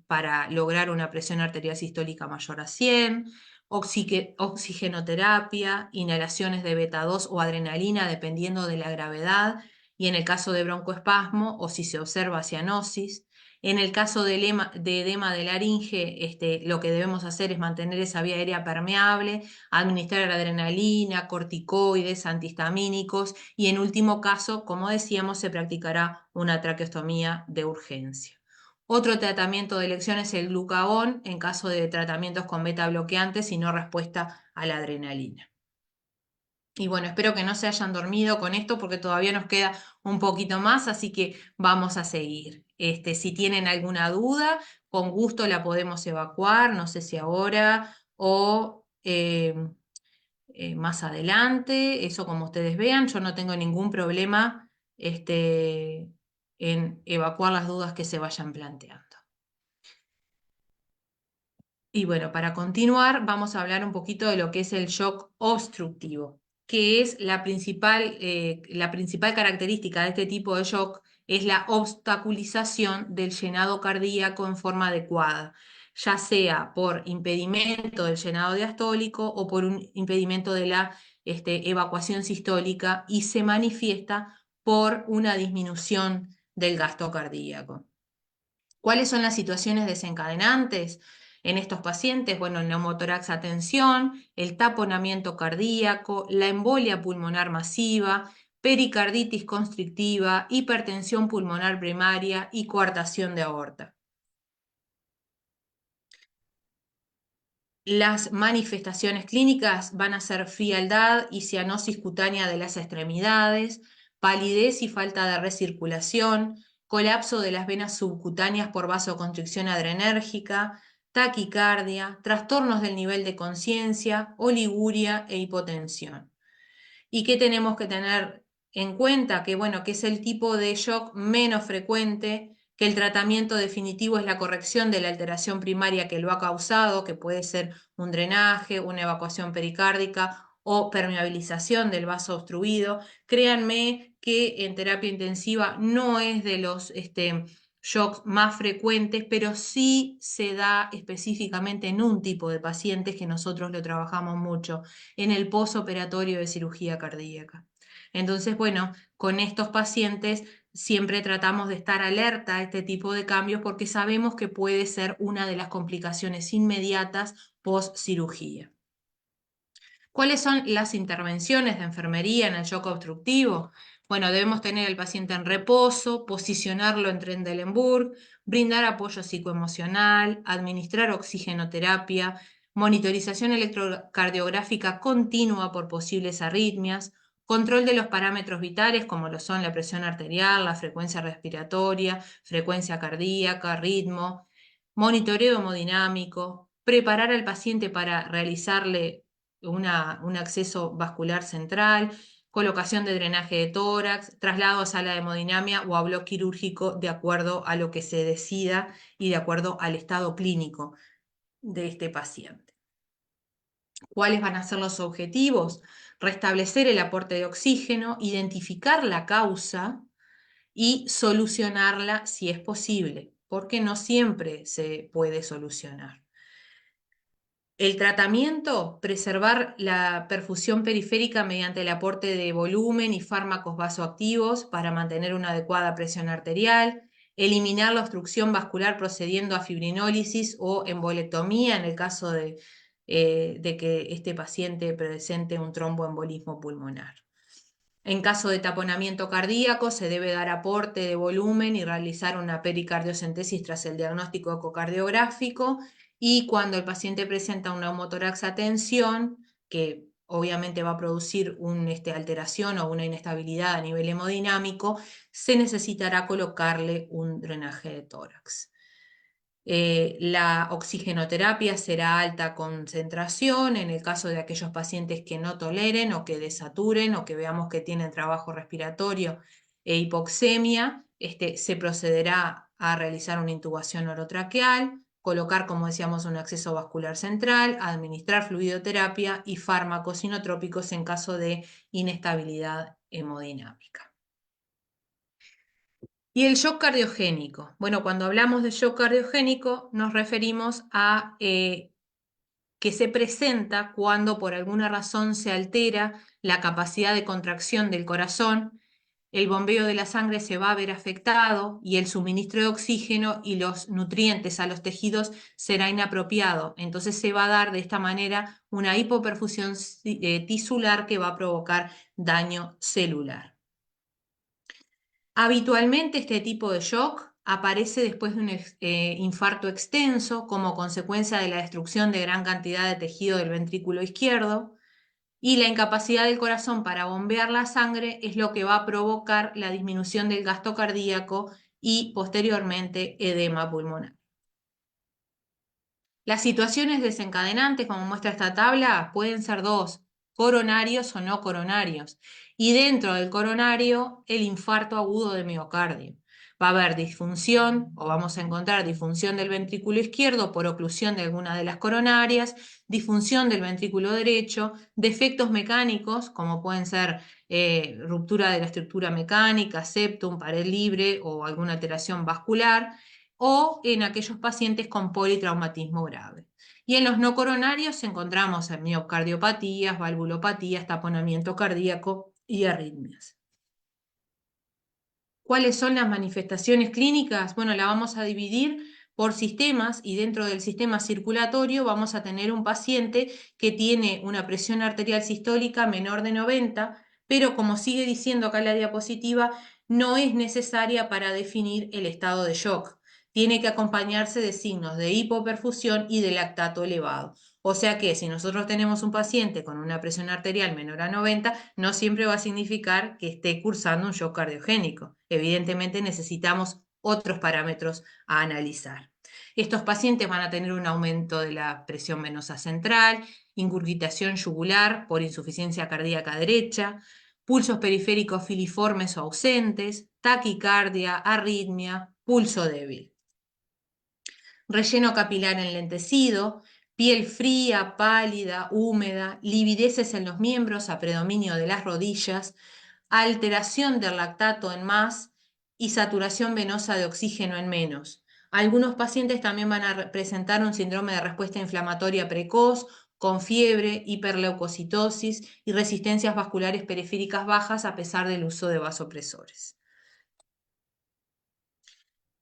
para lograr una presión arterial sistólica mayor a 100, oxigenoterapia, inhalaciones de beta 2 o adrenalina dependiendo de la gravedad, y en el caso de broncoespasmo o si se observa cianosis. En el caso de edema de laringe, lo que debemos hacer es mantener esa vía aérea permeable, administrar adrenalina, corticoides, antihistamínicos y en último caso, como decíamos, se practicará una traqueostomía de urgencia. Otro tratamiento de elección es el glucagón en caso de tratamientos con beta bloqueantes y no respuesta a la adrenalina. Y bueno, espero que no se hayan dormido con esto porque todavía nos queda un poquito más, así que vamos a seguir. Si tienen alguna duda, con gusto la podemos evacuar, no sé si ahora o más adelante, eso como ustedes vean, yo no tengo ningún problema en evacuar las dudas que se vayan planteando. Y bueno, para continuar, vamos a hablar un poquito de lo que es el shock obstructivo, que es la principal característica de este tipo de shock, es la obstaculización del llenado cardíaco en forma adecuada, ya sea por impedimento del llenado diastólico o por un impedimento de la evacuación sistólica, y se manifiesta por una disminución del gasto cardíaco. ¿Cuáles son las situaciones desencadenantes en estos pacientes? Bueno, el neumotórax a tensión, el taponamiento cardíaco, la embolia pulmonar masiva, pericarditis constrictiva, hipertensión pulmonar primaria y coartación de aorta. Las manifestaciones clínicas van a ser frialdad y cianosis cutánea de las extremidades, palidez y falta de recirculación, colapso de las venas subcutáneas por vasoconstricción adrenérgica, taquicardia, trastornos del nivel de conciencia, oliguria e hipotensión. ¿Y qué tenemos que tener en cuenta? Que bueno, que es el tipo de shock menos frecuente, que el tratamiento definitivo es la corrección de la alteración primaria que lo ha causado, que puede ser un drenaje, una evacuación pericárdica o permeabilización del vaso obstruido. Créanme que en terapia intensiva no es de los shocks más frecuentes, pero sí se da específicamente en un tipo de pacientes que nosotros lo trabajamos mucho, en el posoperatorio de cirugía cardíaca. Entonces, bueno, con estos pacientes siempre tratamos de estar alerta a este tipo de cambios porque sabemos que puede ser una de las complicaciones inmediatas post cirugía. ¿Cuáles son las intervenciones de enfermería en el shock obstructivo? Bueno, debemos tener al paciente en reposo, posicionarlo en Trendelenburg, brindar apoyo psicoemocional, administrar oxigenoterapia, monitorización electrocardiográfica continua por posibles arritmias, control de los parámetros vitales como lo son la presión arterial, la frecuencia respiratoria, frecuencia cardíaca, ritmo, monitoreo hemodinámico, preparar al paciente para realizarle un acceso vascular central, colocación de drenaje de tórax, traslado a sala de hemodinamia o a bloque quirúrgico de acuerdo a lo que se decida y de acuerdo al estado clínico de este paciente. ¿Cuáles van a ser los objetivos? Restablecer el aporte de oxígeno, identificar la causa y solucionarla si es posible, porque no siempre se puede solucionar. El tratamiento, preservar la perfusión periférica mediante el aporte de volumen y fármacos vasoactivos para mantener una adecuada presión arterial, eliminar la obstrucción vascular procediendo a fibrinólisis o embolectomía en el caso de que este paciente presente un tromboembolismo pulmonar. En caso de taponamiento cardíaco, se debe dar aporte de volumen y realizar una pericardiocentesis tras el diagnóstico ecocardiográfico. Y cuando el paciente presenta un neumotórax a tensión, que obviamente va a producir una alteración o una inestabilidad a nivel hemodinámico, se necesitará colocarle un drenaje de tórax. La oxigenoterapia será alta concentración en el caso de aquellos pacientes que no toleren o que desaturen o que veamos que tienen trabajo respiratorio e hipoxemia. Se procederá a realizar una intubación orotraqueal, colocar, como decíamos, un acceso vascular central, administrar fluidoterapia y fármacos inotrópicos en caso de inestabilidad hemodinámica. Y el shock cardiogénico. Bueno, cuando hablamos de shock cardiogénico nos referimos a que se presenta cuando por alguna razón se altera la capacidad de contracción del corazón, el bombeo de la sangre se va a ver afectado y el suministro de oxígeno y los nutrientes a los tejidos será inapropiado. Entonces se va a dar de esta manera una hipoperfusión tisular que va a provocar daño celular. Habitualmente este tipo de shock aparece después de un infarto extenso como consecuencia de la destrucción de gran cantidad de tejido del ventrículo izquierdo, y la incapacidad del corazón para bombear la sangre es lo que va a provocar la disminución del gasto cardíaco y posteriormente edema pulmonar. Las situaciones desencadenantes, como muestra esta tabla, pueden ser dos, coronarios o no coronarios. Y dentro del coronario, el infarto agudo de miocardio. Va a haber disfunción, o vamos a encontrar disfunción del ventrículo izquierdo por oclusión de alguna de las coronarias, disfunción del ventrículo derecho, defectos mecánicos, como pueden ser ruptura de la estructura mecánica, septum, pared libre o alguna alteración vascular, o en aquellos pacientes con politraumatismo grave. Y en los no coronarios encontramos miocardiopatías, valvulopatías, taponamiento cardíaco y arritmias. ¿Cuáles son las manifestaciones clínicas? Bueno, la vamos a dividir por sistemas y dentro del sistema circulatorio vamos a tener un paciente que tiene una presión arterial sistólica menor de 90, pero como sigue diciendo acá la diapositiva, no es necesaria para definir el estado de shock. Tiene que acompañarse de signos de hipoperfusión y de lactato elevado. O sea que si nosotros tenemos un paciente con una presión arterial menor a 90, no siempre va a significar que esté cursando un shock cardiogénico. Evidentemente necesitamos otros parámetros a analizar. Estos pacientes van a tener un aumento de la presión venosa central, ingurgitación yugular por insuficiencia cardíaca derecha, pulsos periféricos filiformes o ausentes, taquicardia, arritmia, pulso débil. Relleno capilar enlentecido, piel fría, pálida, húmeda, livideces en los miembros a predominio de las rodillas, alteración del lactato en más y saturación venosa de oxígeno en menos. Algunos pacientes también van a presentar un síndrome de respuesta inflamatoria precoz, con fiebre, hiperleucocitosis y resistencias vasculares periféricas bajas a pesar del uso de vasopresores.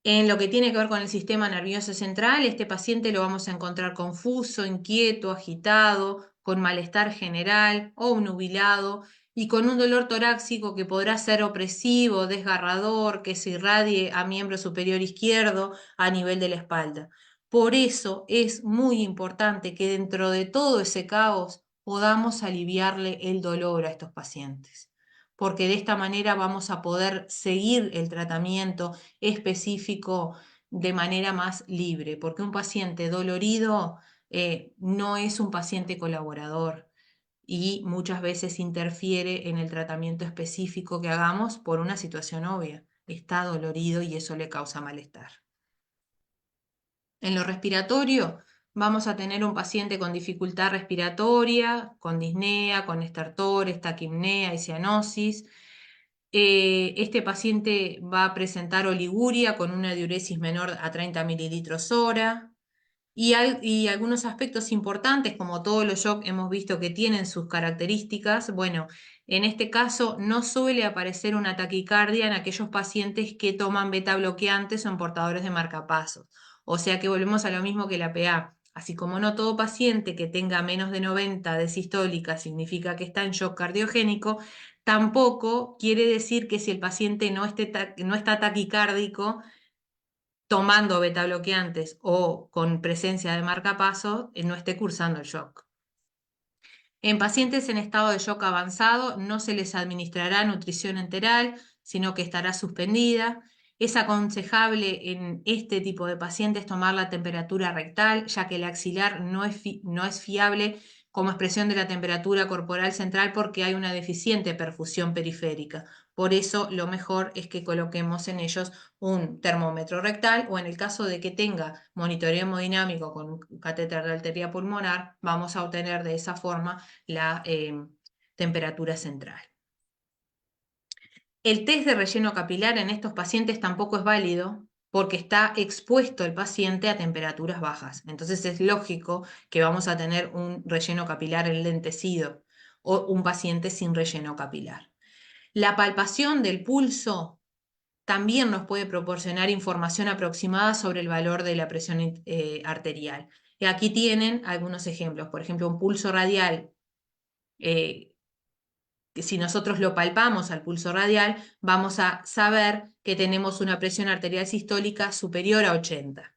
En lo que tiene que ver con el sistema nervioso central, este paciente lo vamos a encontrar confuso, inquieto, agitado, con malestar general o nubilado y con un dolor torácico que podrá ser opresivo, desgarrador, que se irradie a miembro superior izquierdo a nivel de la espalda. Por eso es muy importante que dentro de todo ese caos podamos aliviarle el dolor a estos pacientes, porque de esta manera vamos a poder seguir el tratamiento específico de manera más libre, porque un paciente dolorido no es un paciente colaborador y muchas veces interfiere en el tratamiento específico que hagamos por una situación obvia. Está dolorido y eso le causa malestar. En lo respiratorio, vamos a tener un paciente con dificultad respiratoria, con disnea, con estertores, taquipnea y cianosis. Este paciente va a presentar oliguria con una diuresis menor a 30 mililitros hora. Y algunos aspectos importantes, como todos los shock hemos visto que tienen sus características, bueno, en este caso no suele aparecer una taquicardia en aquellos pacientes que toman beta bloqueantes o en portadores de marcapasos. O sea que volvemos a lo mismo que la PA. Así como no todo paciente que tenga menos de 90 de sistólica significa que está en shock cardiogénico, tampoco quiere decir que si el paciente no está taquicárdico, tomando beta bloqueantes o con presencia de marcapaso, no esté cursando el shock. En pacientes en estado de shock avanzado no se les administrará nutrición enteral, sino que estará suspendida. Es aconsejable en este tipo de pacientes tomar la temperatura rectal, ya que el axilar no es fiable como expresión de la temperatura corporal central porque hay una deficiente perfusión periférica. Por eso lo mejor es que coloquemos en ellos un termómetro rectal o en el caso de que tenga monitoreo hemodinámico con un catéter de arteria pulmonar, vamos a obtener de esa forma la temperatura central. El test de relleno capilar en estos pacientes tampoco es válido porque está expuesto el paciente a temperaturas bajas. Entonces es lógico que vamos a tener un relleno capilar enlentecido o un paciente sin relleno capilar. La palpación del pulso también nos puede proporcionar información aproximada sobre el valor de la presión arterial. Y aquí tienen algunos ejemplos. Por ejemplo, un pulso radial que si nosotros lo palpamos al pulso radial, vamos a saber que tenemos una presión arterial sistólica superior a 80.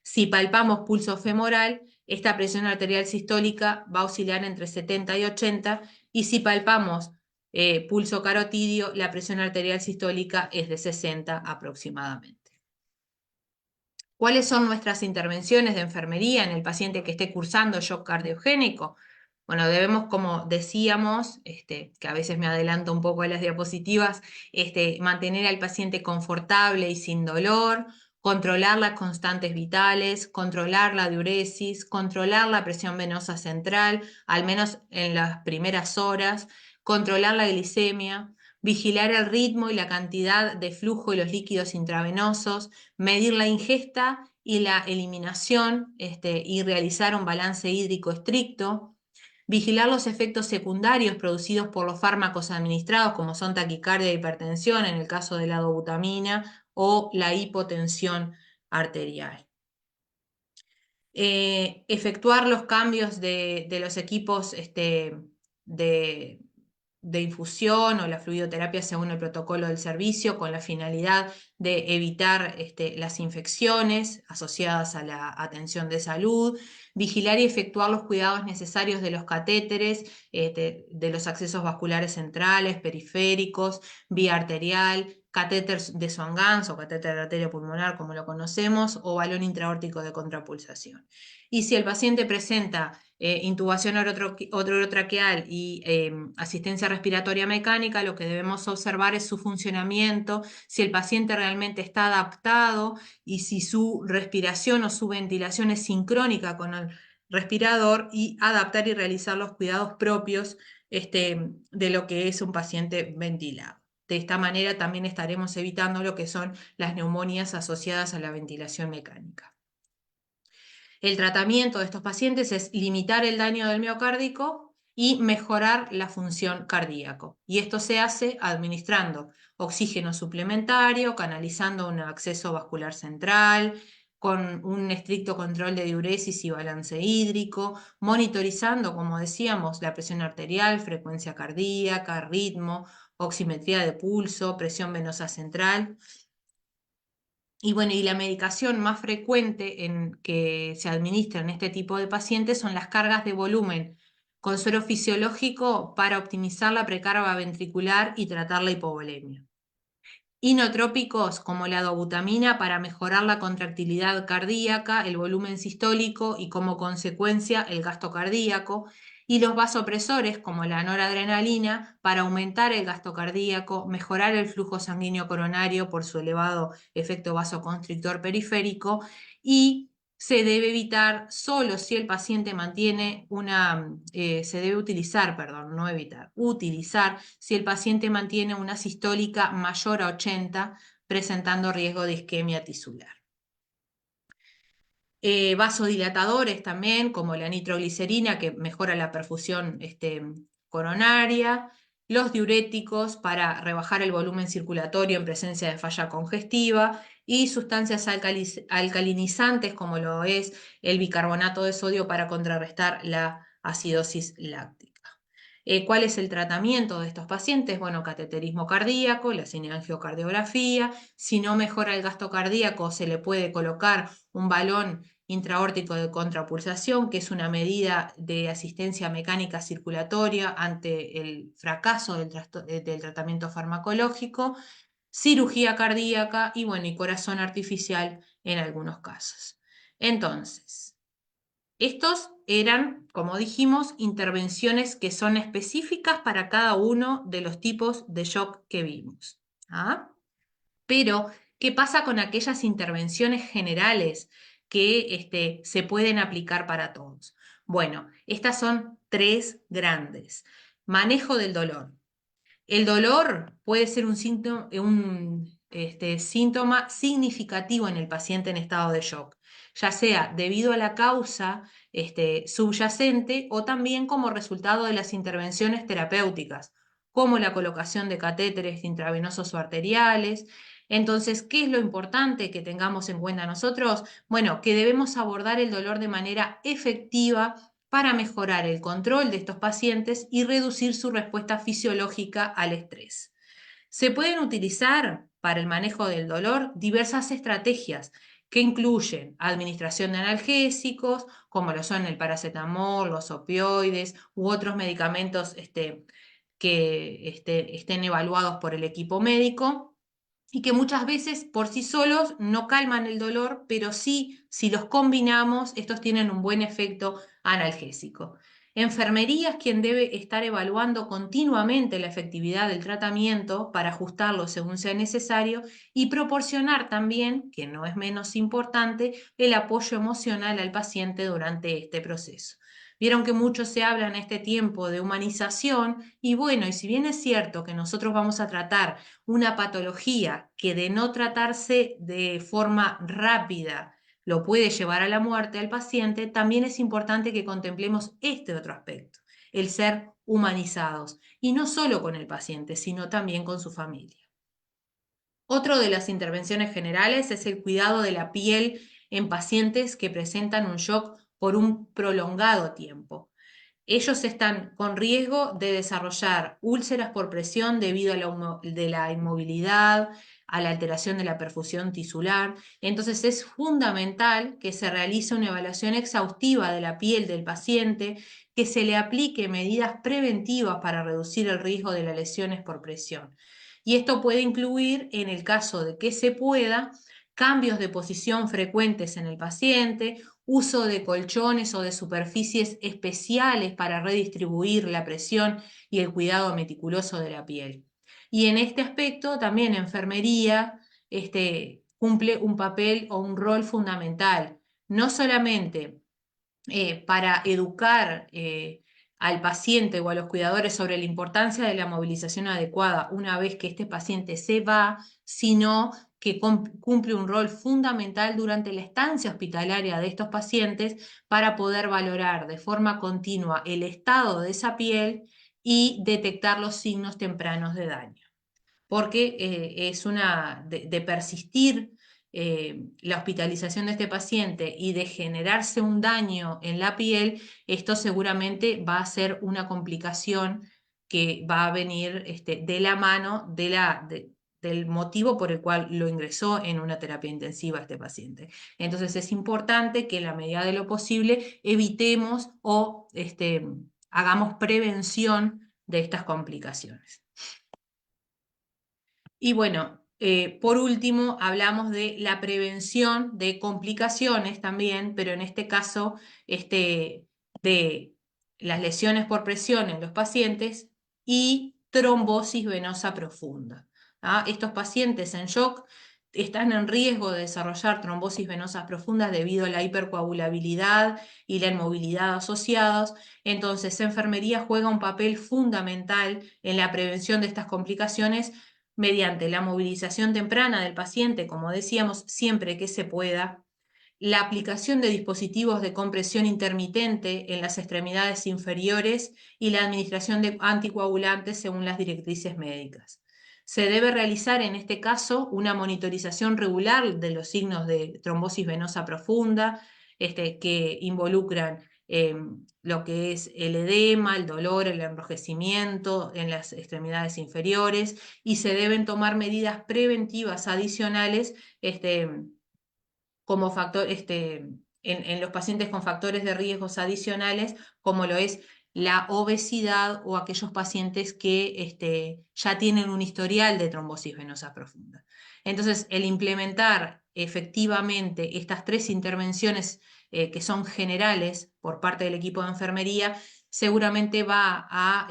Si palpamos pulso femoral, esta presión arterial sistólica va a oscilar entre 70 y 80, y si palpamos pulso carotidio, la presión arterial sistólica es de 60 aproximadamente. ¿Cuáles son nuestras intervenciones de enfermería en el paciente que esté cursando shock cardiogénico? Bueno, debemos, como decíamos, que a veces me adelanto un poco a las diapositivas, mantener al paciente confortable y sin dolor, controlar las constantes vitales, controlar la diuresis, controlar la presión venosa central, al menos en las primeras horas, controlar la glicemia, vigilar el ritmo y la cantidad de flujo y los líquidos intravenosos, medir la ingesta y la eliminación, y realizar un balance hídrico estricto, vigilar los efectos secundarios producidos por los fármacos administrados, como son taquicardia e hipertensión, en el caso de la dobutamina, o la hipotensión arterial. Efectuar los cambios de los equipos de, de infusión o la fluidoterapia según el protocolo del servicio, con la finalidad de evitar las infecciones asociadas a la atención de salud, vigilar y efectuar los cuidados necesarios de los catéteres, de los accesos vasculares centrales, periféricos, vía arterial, catéter de Swan-Ganz o catéter de arteria pulmonar, como lo conocemos, o balón intraórtico de contrapulsación. Y si el paciente presenta intubación orotraqueal y asistencia respiratoria mecánica, lo que debemos observar es su funcionamiento, si el paciente realmente está adaptado y si su respiración o su ventilación es sincrónica con el respirador, y adaptar y realizar los cuidados propios de lo que es un paciente ventilado. De esta manera también estaremos evitando lo que son las neumonías asociadas a la ventilación mecánica. El tratamiento de estos pacientes es limitar el daño del miocárdico y mejorar la función cardíaca. Y esto se hace administrando oxígeno suplementario, canalizando un acceso vascular central, con un estricto control de diuresis y balance hídrico, monitorizando, como decíamos, la presión arterial, frecuencia cardíaca, ritmo, oximetría de pulso, presión venosa central. Y bueno, y la medicación más frecuente que se administra en este tipo de pacientes son las cargas de volumen con suero fisiológico para optimizar la precarga ventricular y tratar la hipovolemia. Inotrópicos como la dobutamina para mejorar la contractilidad cardíaca, el volumen sistólico y como consecuencia el gasto cardíaco. Y los vasopresores como la noradrenalina para aumentar el gasto cardíaco, mejorar el flujo sanguíneo coronario por su elevado efecto vasoconstrictor periférico, y se debe evitar solo si el paciente mantiene se debe utilizar, perdón, no evitar, utilizar si el paciente mantiene una sistólica mayor a 80, presentando riesgo de isquemia tisular. Vasodilatadores también, como la nitroglicerina, que mejora la perfusión coronaria, los diuréticos para rebajar el volumen circulatorio en presencia de falla congestiva, y sustancias alcalinizantes como lo es el bicarbonato de sodio para contrarrestar la acidosis láctica. ¿Cuál es el tratamiento de estos pacientes? Bueno, cateterismo cardíaco, la cineangiocardiografía. Si no mejora el gasto cardíaco, se le puede colocar un balón intraórtico de contrapulsación, que es una medida de asistencia mecánica circulatoria ante el fracaso del tratamiento farmacológico, cirugía cardíaca y, bueno, y corazón artificial en algunos casos. Entonces, estos eran, como dijimos, intervenciones que son específicas para cada uno de los tipos de shock que vimos. ¿Ah? Pero, ¿qué pasa con aquellas intervenciones generales que se pueden aplicar para todos? Bueno, estas son tres grandes. Manejo del dolor. El dolor puede ser un síntoma significativo en el paciente en estado de shock, ya sea debido a la causa subyacente o también como resultado de las intervenciones terapéuticas, como la colocación de catéteres intravenosos o arteriales. Entonces, ¿qué es lo importante que tengamos en cuenta nosotros? Bueno, que debemos abordar el dolor de manera efectiva para mejorar el control de estos pacientes y reducir su respuesta fisiológica al estrés. Se pueden utilizar para el manejo del dolor diversas estrategias que incluyen administración de analgésicos, como lo son el paracetamol, los opioides u otros medicamentos que estén evaluados por el equipo médico, y que muchas veces por sí solos no calman el dolor, pero sí, si los combinamos, estos tienen un buen efecto analgésico. Enfermería es quien debe estar evaluando continuamente la efectividad del tratamiento para ajustarlo según sea necesario y proporcionar también, que no es menos importante, el apoyo emocional al paciente durante este proceso. Vieron que mucho se habla en este tiempo de humanización y bueno, y si bien es cierto que nosotros vamos a tratar una patología que de no tratarse de forma rápida lo puede llevar a la muerte al paciente, también es importante que contemplemos este otro aspecto, el ser humanizados, y no solo con el paciente, sino también con su familia. Otro de las intervenciones generales es el cuidado de la piel en pacientes que presentan un shock por un prolongado tiempo. Ellos están con riesgo de desarrollar úlceras por presión debido a la inmovilidad, a la alteración de la perfusión tisular. Entonces es fundamental que se realice una evaluación exhaustiva de la piel del paciente, que se le aplique medidas preventivas para reducir el riesgo de las lesiones por presión. Y esto puede incluir, en el caso de que se pueda, cambios de posición frecuentes en el paciente, uso de colchones o de superficies especiales para redistribuir la presión y el cuidado meticuloso de la piel. Y en este aspecto también enfermería cumple un papel o un rol fundamental, no solamente para educar al paciente o a los cuidadores sobre la importancia de la movilización adecuada una vez que este paciente se va, sino que cumple un rol fundamental durante la estancia hospitalaria de estos pacientes para poder valorar de forma continua el estado de esa piel y detectar los signos tempranos de daño, porque es de persistir la hospitalización de este paciente y de generarse un daño en la piel, esto seguramente va a ser una complicación que va a venir de la mano del motivo por el cual lo ingresó en una terapia intensiva este paciente. Entonces es importante que en la medida de lo posible evitemos o hagamos prevención de estas complicaciones. Y bueno, por último, hablamos de la prevención de complicaciones también, pero en este caso, de las lesiones por presión en los pacientes y trombosis venosa profunda. ¿Ah? Estos pacientes en shock están en riesgo de desarrollar trombosis venosas profundas debido a la hipercoagulabilidad y la inmovilidad asociados. Entonces, enfermería juega un papel fundamental en la prevención de estas complicaciones mediante la movilización temprana del paciente, como decíamos, siempre que se pueda, la aplicación de dispositivos de compresión intermitente en las extremidades inferiores y la administración de anticoagulantes según las directrices médicas. Se debe realizar en este caso una monitorización regular de los signos de trombosis venosa profunda, que involucran lo que es el edema, el dolor, el enrojecimiento en las extremidades inferiores, y se deben tomar medidas preventivas adicionales como factor, en los pacientes con factores de riesgos adicionales, como lo es la obesidad o aquellos pacientes que ya tienen un historial de trombosis venosa profunda. Entonces, el implementar efectivamente estas tres intervenciones que son generales por parte del equipo de enfermería, seguramente va a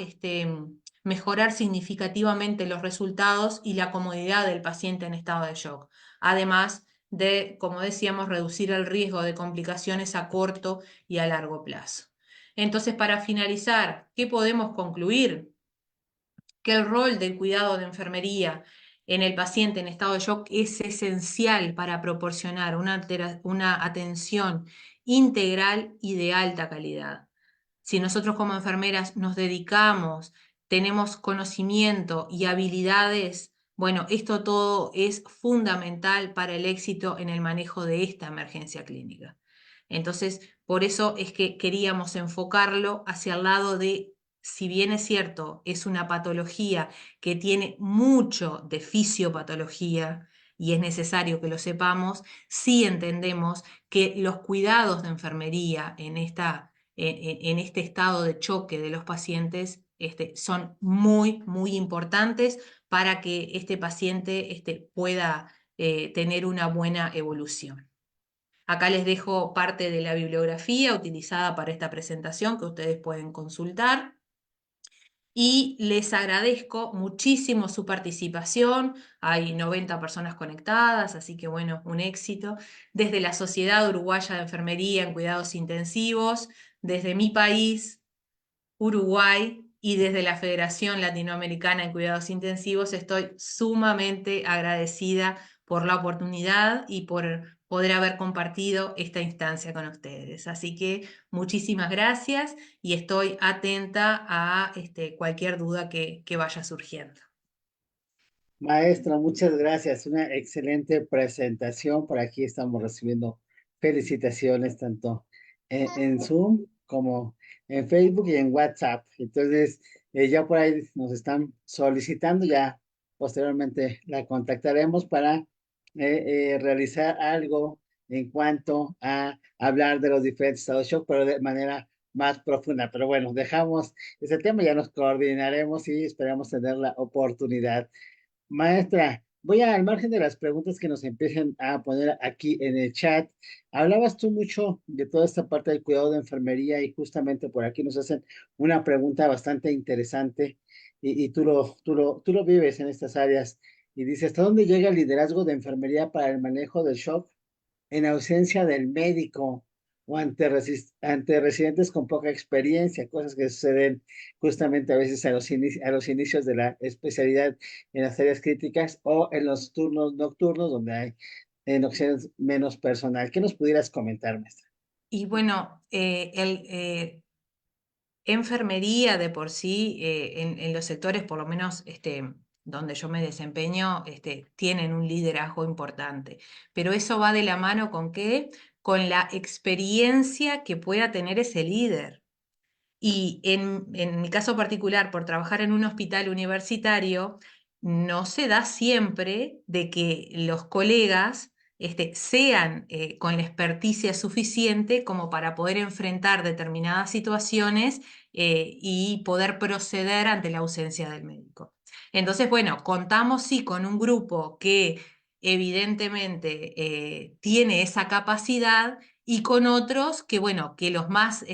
mejorar significativamente los resultados y la comodidad del paciente en estado de shock. Además de, como decíamos, reducir el riesgo de complicaciones a corto y a largo plazo. Entonces, para finalizar, ¿qué podemos concluir? Que el rol del cuidado de enfermería en el paciente en estado de shock es esencial para proporcionar una atención integral y de alta calidad. Si nosotros como enfermeras nos dedicamos, tenemos conocimiento y habilidades, bueno, esto todo es fundamental para el éxito en el manejo de esta emergencia clínica. Entonces, por eso es que queríamos enfocarlo hacia el lado de, si bien es cierto, es una patología que tiene mucho de fisiopatología y es necesario que lo sepamos, sí entendemos que los cuidados de enfermería en este estado de choque de los pacientes son muy, muy importantes para que este paciente pueda tener una buena evolución. Acá les dejo parte de la bibliografía utilizada para esta presentación que ustedes pueden consultar. Y les agradezco muchísimo su participación. Hay 90 personas conectadas, así que bueno, un éxito. Desde la Sociedad Uruguaya de Enfermería en Cuidados Intensivos, desde mi país, Uruguay, y desde la Federación Latinoamericana en Cuidados Intensivos, estoy sumamente agradecida por la oportunidad y por poder haber compartido esta instancia con ustedes. Así que muchísimas gracias y estoy atenta a cualquier duda que vaya surgiendo. Maestra, muchas gracias. Una excelente presentación. Por aquí estamos recibiendo felicitaciones tanto en Zoom como en Facebook y en WhatsApp. Entonces, ya por ahí nos están solicitando, ya posteriormente la contactaremos para realizar algo en cuanto a hablar de los diferentes estados de shock, pero de manera más profunda. Pero bueno, dejamos ese tema, ya nos coordinaremos y esperamos tener la oportunidad. Maestra, voy al margen de las preguntas que nos empiecen a poner aquí en el chat. Hablabas tú mucho de toda esta parte del cuidado de enfermería y justamente por aquí nos hacen una pregunta bastante interesante y tú lo vives en estas áreas y dices, ¿hasta dónde llega el liderazgo de enfermería para el manejo del shock en ausencia del médico o ante residentes con poca experiencia, cosas que suceden justamente a veces a los inicios de la especialidad en las áreas críticas o en los turnos nocturnos donde hay en ocasiones menos personal? ¿Qué nos pudieras comentar, maestra? Y bueno, enfermería de por sí, en los sectores, por lo menos donde yo me desempeño, tienen un liderazgo importante. Pero eso va de la mano con qué? Con la experiencia que pueda tener ese líder. Y en mi caso particular, por trabajar en un hospital universitario, no se da siempre de que los colegas sean con la experticia suficiente como para poder enfrentar determinadas situaciones y poder proceder ante la ausencia del médico. Entonces, bueno, contamos sí con un grupo que evidentemente tiene esa capacidad y con otros que, bueno, que los más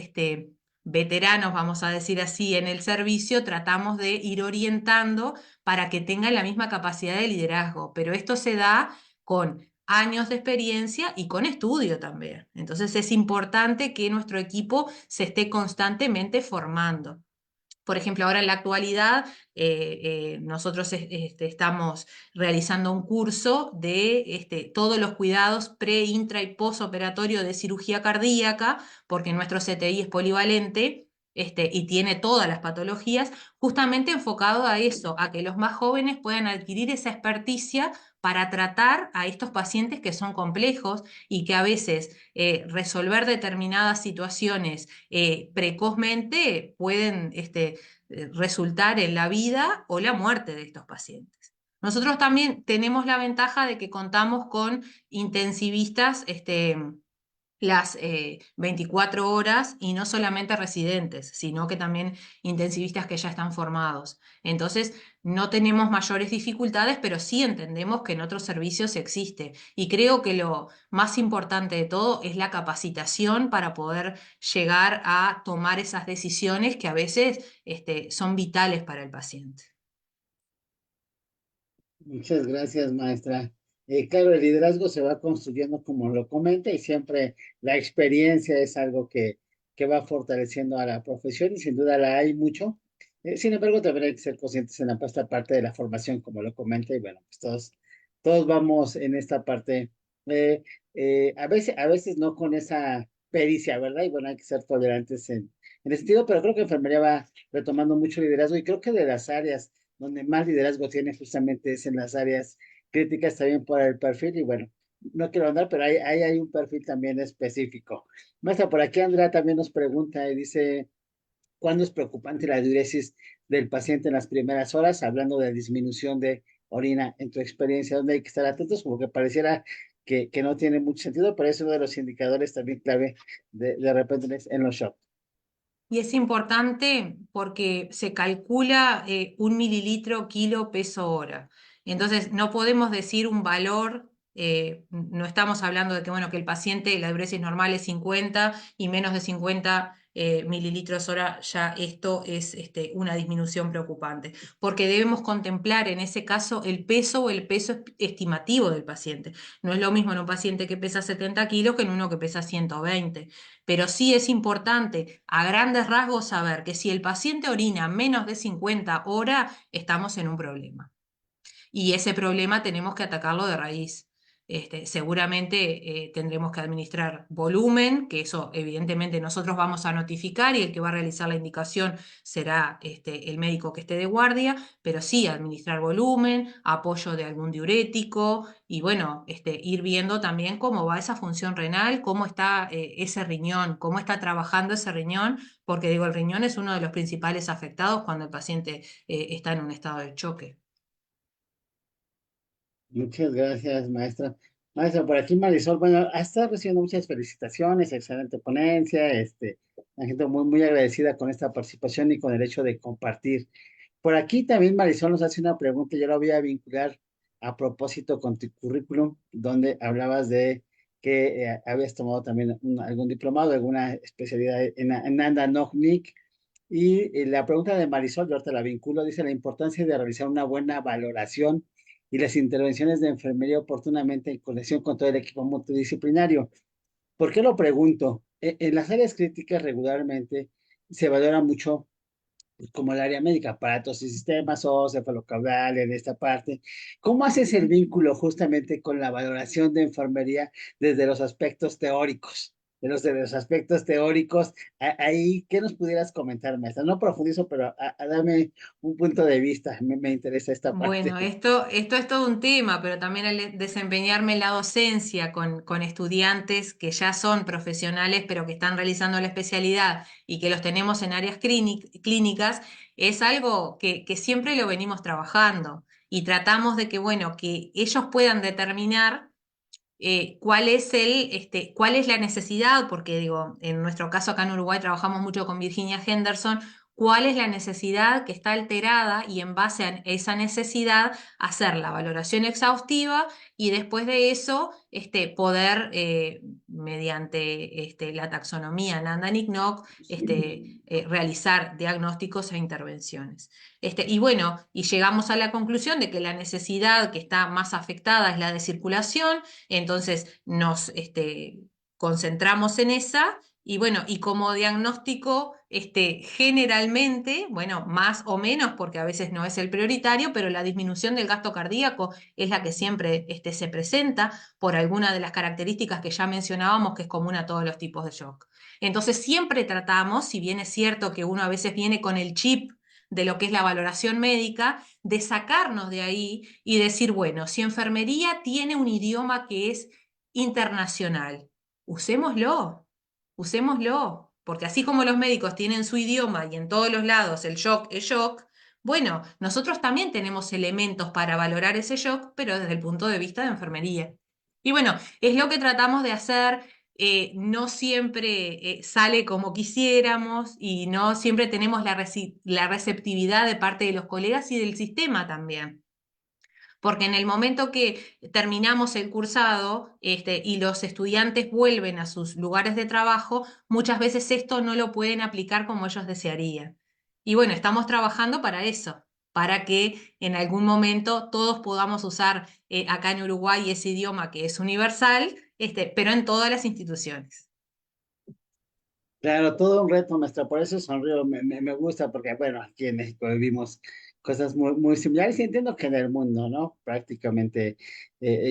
veteranos, vamos a decir así, en el servicio, tratamos de ir orientando para que tengan la misma capacidad de liderazgo, pero esto se da con años de experiencia y con estudio también. Entonces es importante que nuestro equipo se esté constantemente formando. Por ejemplo, ahora en la actualidad nosotros estamos realizando un curso de todos los cuidados pre, intra y posoperatorio de cirugía cardíaca, porque nuestro CTI es polivalente y tiene todas las patologías, justamente enfocado a eso, a que los más jóvenes puedan adquirir esa experticia para tratar a estos pacientes que son complejos y que a veces resolver determinadas situaciones precozmente pueden resultar en la vida o la muerte de estos pacientes. Nosotros también tenemos la ventaja de que contamos con intensivistas las 24 horas y no solamente residentes, sino que también intensivistas que ya están formados. Entonces, no tenemos mayores dificultades, pero sí entendemos que en otros servicios existe. Y creo que lo más importante de todo es la capacitación para poder llegar a tomar esas decisiones que a veces son vitales para el paciente. Muchas gracias, maestra. Claro, el liderazgo se va construyendo como lo comenta y siempre la experiencia es algo que va fortaleciendo a la profesión y sin duda la hay mucho. Sin embargo, también hay que ser conscientes en esta parte de la formación, como lo comenta, y bueno, pues todos vamos en esta parte, eh, a veces no con esa pericia, ¿verdad? Y bueno, hay que ser tolerantes en ese sentido, pero creo que enfermería va retomando mucho liderazgo y creo que de las áreas donde más liderazgo tiene justamente es en las áreas críticas también por el perfil y bueno, no quiero andar, pero ahí hay un perfil también específico. Maestra, por aquí Andrea también nos pregunta y dice, ¿cuándo es preocupante la diuresis del paciente en las primeras horas? Hablando de disminución de orina, en tu experiencia, ¿dónde hay que estar atentos? Como que pareciera que no tiene mucho sentido, pero es uno de los indicadores también clave de repente en los shocks. Y es importante porque se calcula 1 mililitro kilo peso hora. Entonces, no podemos decir un valor, no estamos hablando de que, bueno, que el paciente, la diuresis normal es 50 y menos de 50 mililitros hora, ya esto es una disminución preocupante, porque debemos contemplar en ese caso el peso o el peso estimativo del paciente. No es lo mismo en un paciente que pesa 70 kilos que en uno que pesa 120. Pero sí es importante a grandes rasgos saber que si el paciente orina menos de 50 horas, estamos en un problema y ese problema tenemos que atacarlo de raíz. Seguramente tendremos que administrar volumen, que eso evidentemente nosotros vamos a notificar y el que va a realizar la indicación será el médico que esté de guardia, pero sí administrar volumen, apoyo de algún diurético y bueno, ir viendo también cómo va esa función renal, cómo está ese riñón, cómo está trabajando ese riñón, porque digo, el riñón es uno de los principales afectados cuando el paciente está en un estado de choque. Muchas gracias, maestra. Maestra, por aquí Marisol, bueno, ha estado recibiendo muchas felicitaciones, excelente ponencia, la gente muy, muy agradecida con esta participación y con el hecho de compartir. Por aquí también Marisol nos hace una pregunta, yo la voy a vincular a propósito con tu currículum, donde hablabas de que habías tomado también algún diplomado, alguna especialidad en Anda Nognik, y la pregunta de Marisol, yo ahorita la vinculo, dice la importancia de realizar una buena valoración y las intervenciones de enfermería oportunamente en conexión con todo el equipo multidisciplinario. ¿Por qué lo pregunto? En las áreas críticas regularmente se valora mucho pues, como el área médica, aparatos y sistemas, o cefalocaudal en esta parte. ¿Cómo haces el vínculo justamente con la valoración de enfermería desde los aspectos teóricos? De los aspectos teóricos, ahí, ¿qué nos pudieras comentar, maestra? No profundizo, pero dame un punto de vista, me interesa esta Bueno, parte. esto es todo un tema, pero también al desempeñarme en la docencia con estudiantes que ya son profesionales, pero que están realizando la especialidad y que los tenemos en áreas clínicas, es algo que siempre lo venimos trabajando y tratamos de que, bueno, que ellos puedan determinar cuál es la necesidad, porque digo, en nuestro caso acá en Uruguay trabajamos mucho con Virginia Henderson, cuál es la necesidad que está alterada y en base a esa necesidad hacer la valoración exhaustiva y después de eso poder, mediante la taxonomía Nanda-Nicknock, realizar diagnósticos e intervenciones. Y bueno, y llegamos a la conclusión de que la necesidad que está más afectada es la de circulación, entonces nos concentramos en esa y bueno, y como diagnóstico, generalmente, bueno, más o menos, porque a veces no es el prioritario, pero la disminución del gasto cardíaco es la que siempre se presenta por alguna de las características que ya mencionábamos, que es común a todos los tipos de shock. Entonces siempre tratamos, si bien es cierto que uno a veces viene con el chip de lo que es la valoración médica, de sacarnos de ahí y decir, bueno, si enfermería tiene un idioma que es internacional, usémoslo, usémoslo, porque así como los médicos tienen su idioma y en todos los lados el shock es shock, bueno, nosotros también tenemos elementos para valorar ese shock, pero desde el punto de vista de enfermería. Y bueno, es lo que tratamos de hacer. No siempre sale como quisiéramos y no siempre tenemos la receptividad de parte de los colegas y del sistema también. Porque en el momento que terminamos el cursado, y los estudiantes vuelven a sus lugares de trabajo, muchas veces esto no lo pueden aplicar como ellos desearían. Y bueno, estamos trabajando para eso, para que en algún momento todos podamos usar acá en Uruguay ese idioma que es universal, pero en todas las instituciones. Claro, todo un reto, maestra, por eso sonrío, me gusta, porque bueno, aquí en México vivimos cosas muy, muy similares y entiendo que en el mundo, ¿no? Prácticamente,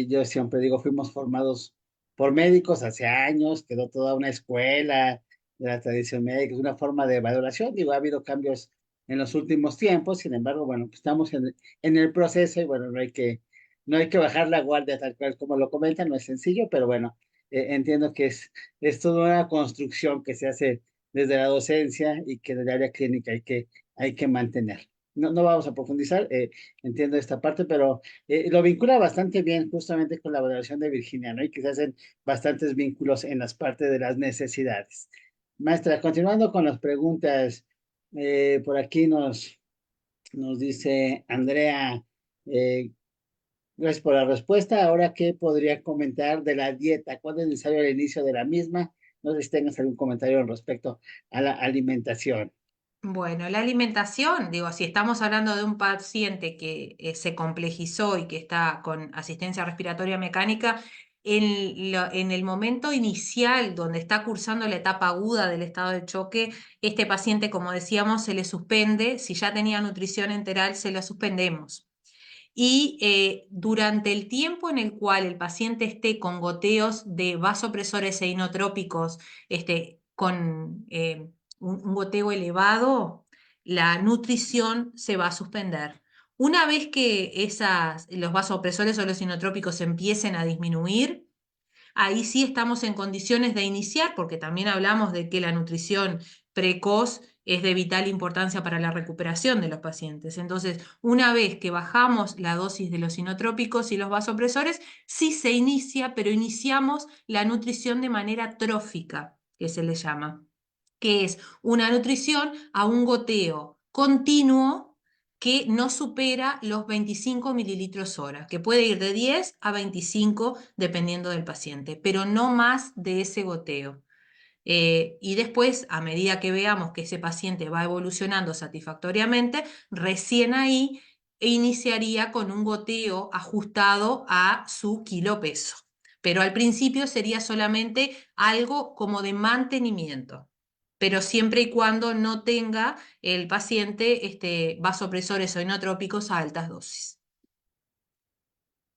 yo siempre digo, fuimos formados por médicos hace años, quedó toda una escuela de la tradición médica, es una forma de valoración, digo, ha habido cambios en los últimos tiempos, sin embargo, bueno, pues estamos en el proceso y bueno, no hay que bajar la guardia tal cual como lo comentan, no es sencillo, pero bueno, entiendo que es toda una construcción que se hace desde la docencia y que desde el área clínica hay que mantener. No, no vamos a profundizar, entiendo esta parte, pero lo vincula bastante bien justamente con la valoración de Virginia, ¿no? Y que se hacen bastantes vínculos en las partes de las necesidades. Maestra, continuando con las preguntas, por aquí nos dice Andrea, eh, gracias por la respuesta. Ahora, ¿qué podría comentar de la dieta? ¿Cuándo es necesario el inicio de la misma? No sé si tengas algún comentario respecto a la alimentación. Bueno, la alimentación, digo, si estamos hablando de un paciente que se complejizó y que está con asistencia respiratoria mecánica, en el momento inicial donde está cursando la etapa aguda del estado de choque, este paciente, como decíamos, se le suspende, si ya tenía nutrición enteral, se lo suspendemos. Y durante el tiempo en el cual el paciente esté con goteos de vasopresores e inotrópicos, con un goteo elevado, la nutrición se va a suspender. Una vez que los vasopresores o los inotrópicos empiecen a disminuir, ahí sí estamos en condiciones de iniciar, porque también hablamos de que la nutrición precoz es de vital importancia para la recuperación de los pacientes. Entonces, una vez que bajamos la dosis de los inotrópicos y los vasopresores, sí se inicia, pero iniciamos la nutrición de manera trófica, que se le llama, que es una nutrición a un goteo continuo que no supera los 25 mililitros hora, que puede ir de 10 a 25 dependiendo del paciente, pero no más de ese goteo. Y después, a medida que veamos que ese paciente va evolucionando satisfactoriamente, recién ahí iniciaría con un goteo ajustado a su kilo peso. Pero al principio sería solamente algo como de mantenimiento, pero siempre y cuando no tenga el paciente vasopresores o inotrópicos a altas dosis.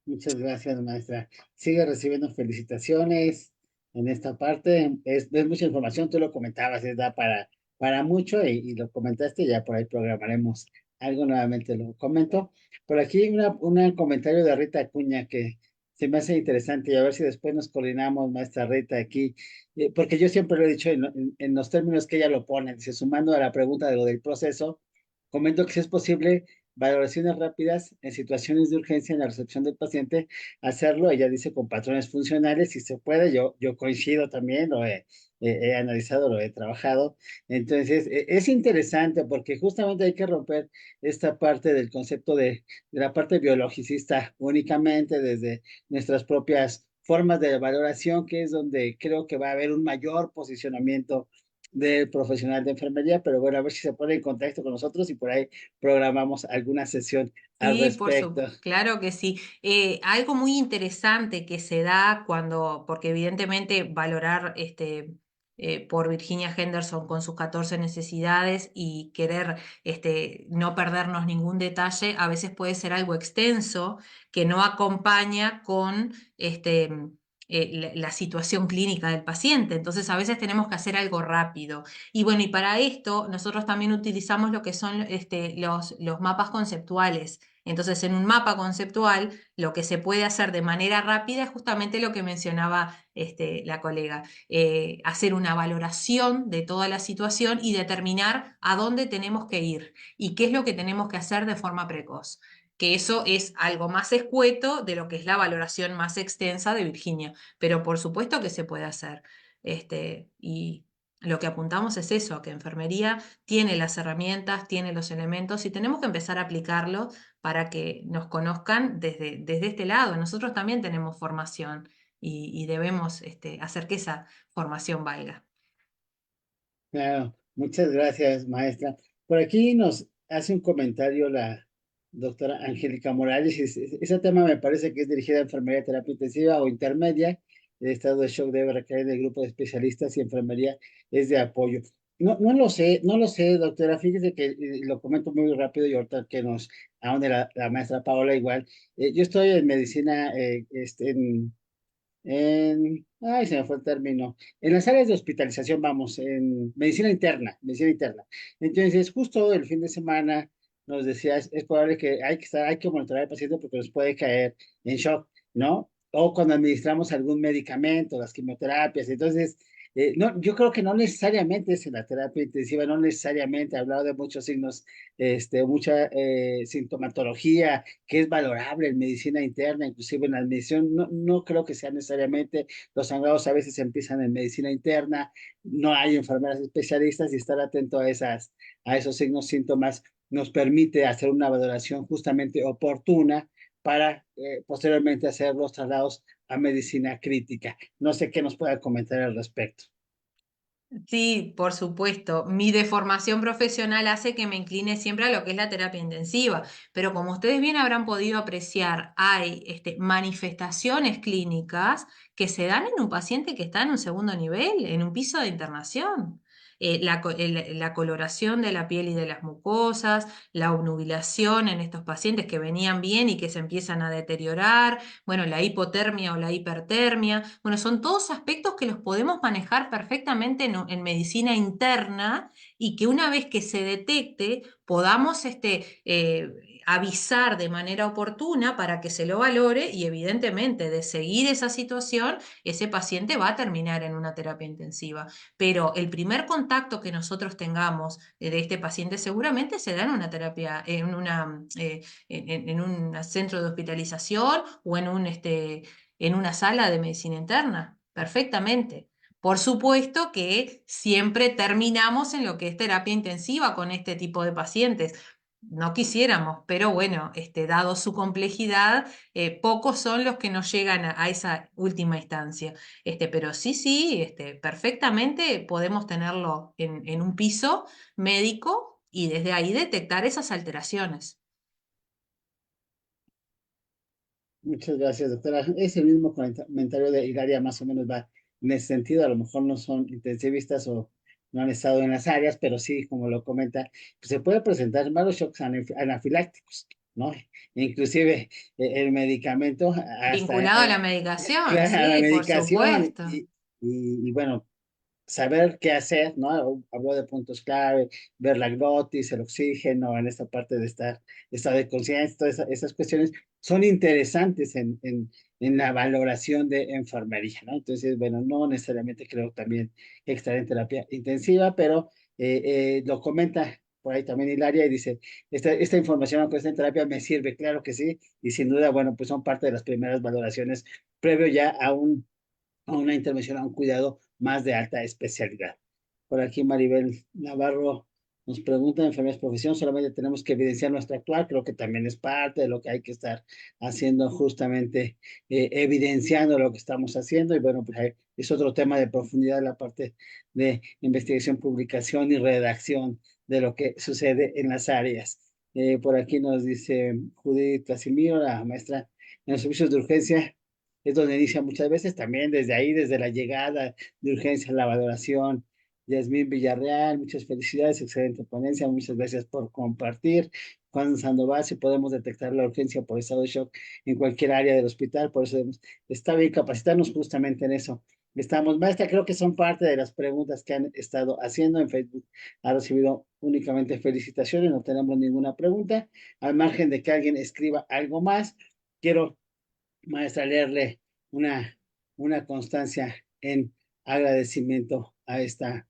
Muchas gracias, maestra. Sigue recibiendo felicitaciones en esta parte. Es mucha información, tú lo comentabas, da para mucho y lo comentaste, ya por ahí programaremos algo, nuevamente lo comento. Por aquí hay un comentario de Rita Acuña que se me hace interesante y a ver si después nos coordinamos, maestra Rita, aquí, porque yo siempre lo he dicho en los términos que ella lo pone, dice, sumando a la pregunta de lo del proceso, comento que si es posible valoraciones rápidas en situaciones de urgencia en la recepción del paciente, hacerlo, ella dice, con patrones funcionales, si se puede, yo coincido también, he analizado, lo he trabajado, entonces es interesante porque justamente hay que romper esta parte del concepto de la parte biologicista únicamente desde nuestras propias formas de valoración, que es donde creo que va a haber un mayor posicionamiento del profesional de enfermería, pero bueno, a ver si se pone en contacto con nosotros y por ahí programamos alguna sesión al Sí, respecto. claro que sí. Algo muy interesante que se da porque evidentemente valorar por Virginia Henderson con sus 14 necesidades y querer no perdernos ningún detalle, a veces puede ser algo extenso que no acompaña con la situación clínica del paciente. Entonces, a veces tenemos que hacer algo rápido. Y bueno, y para esto nosotros también utilizamos lo que son los mapas conceptuales. Entonces, en un mapa conceptual, lo que se puede hacer de manera rápida es justamente lo que mencionaba la colega, hacer una valoración de toda la situación y determinar a dónde tenemos que ir y qué es lo que tenemos que hacer de forma precoz. Que eso es algo más escueto de lo que es la valoración más extensa de Virginia, pero por supuesto que se puede hacer. Y lo que apuntamos es eso, que enfermería tiene las herramientas, tiene los elementos y tenemos que empezar a aplicarlos para que nos conozcan desde este lado. Nosotros también tenemos formación y debemos hacer que esa formación valga. Claro, muchas gracias, maestra. Por aquí nos hace un comentario la doctora Angélica Morales. Ese tema me parece que es dirigida a enfermería terapia intensiva o intermedia. El estado de shock debe recaer del grupo de especialistas y enfermería es de apoyo. No lo sé, no lo sé, doctora. Fíjese que lo comento muy rápido y ahorita que nos ahonde la maestra Paola igual. Yo estoy en medicina, ay, se me fue el término, en las áreas de hospitalización, vamos, en medicina interna, medicina interna. Entonces, justo el fin de semana nos decía, es probable que hay que monitorear al paciente porque nos puede caer en shock, ¿no? O cuando administramos algún medicamento, las quimioterapias. Entonces, No, yo creo que no necesariamente es en la terapia intensiva, no necesariamente, he hablado de muchos signos, mucha sintomatología que es valorable en medicina interna, inclusive en la admisión, no, no creo que sea necesariamente, los sangrados a veces empiezan en medicina interna, no hay enfermeras especialistas y estar atento a esos signos, síntomas, nos permite hacer una valoración justamente oportuna para posteriormente hacer los traslados a medicina crítica. No sé qué nos pueda comentar al respecto. Sí, por supuesto. Mi deformación profesional hace que me incline siempre a lo que es la terapia intensiva, pero como ustedes bien habrán podido apreciar, hay manifestaciones clínicas que se dan en un paciente que está en un segundo nivel, en un piso de internación. La coloración de la piel y de las mucosas, la obnubilación en estos pacientes que venían bien y que se empiezan a deteriorar, bueno, la hipotermia o la hipertermia, bueno, son todos aspectos que los podemos manejar perfectamente en medicina interna y que una vez que se detecte podamos avisar de manera oportuna para que se lo valore y evidentemente de seguir esa situación, ese paciente va a terminar en una terapia intensiva. Pero el primer contacto que nosotros tengamos de este paciente seguramente se da en una terapia, en un centro de hospitalización o en una sala de medicina interna, perfectamente. Por supuesto que siempre terminamos en lo que es terapia intensiva con este tipo de pacientes. No quisiéramos, pero bueno, dado su complejidad, pocos son los que nos llegan a esa última instancia. Pero sí, sí, perfectamente podemos tenerlo en un piso médico y desde ahí detectar esas alteraciones. Muchas gracias, doctora. Es el mismo comentario de Hilaria, más o menos va en ese sentido. A lo mejor no son intensivistas o no han estado en las áreas, pero sí, como lo comenta, pues se puede presentar varios shocks anafilácticos, ¿no? Inclusive el medicamento hasta Vinculado a la medicación, claro, a la sí, por medicación supuesto. y bueno, saber qué hacer, ¿no? Habló de puntos clave, ver la glotis, el oxígeno, en esta parte de estar, estado de conciencia, todas esas cuestiones son interesantes en la valoración de enfermería, ¿no? Entonces, bueno, no necesariamente creo también que estar en terapia intensiva, pero lo comenta por ahí también Hilaria y dice, esta información, aunque esté en terapia, me sirve, claro que sí, y sin duda, bueno, pues son parte de las primeras valoraciones previo ya a una intervención, a un cuidado más de alta especialidad. Por aquí Maribel Navarro nos pregunta, enfermeras profesión, solamente tenemos que evidenciar nuestra actual, creo que también es parte de lo que hay que estar haciendo justamente, evidenciando lo que estamos haciendo y bueno, pues ahí es otro tema de profundidad la parte de investigación, publicación y redacción de lo que sucede en las áreas. Por aquí nos dice Judith Casimiro, la maestra en los servicios de urgencia, es donde inicia muchas veces también desde ahí, desde la llegada de urgencia, la valoración. Yasmín Villarreal, muchas felicidades, excelente ponencia, muchas gracias por compartir. Juan Sandoval, si podemos detectar la urgencia por estado de shock en cualquier área del hospital, por eso está bien capacitarnos justamente en eso. Estamos, maestra, creo que son parte de las preguntas que han estado haciendo en Facebook. Ha recibido únicamente felicitaciones, no tenemos ninguna pregunta. Al margen de que alguien escriba algo más, quiero, maestra, leerle una, una constancia en agradecimiento a esta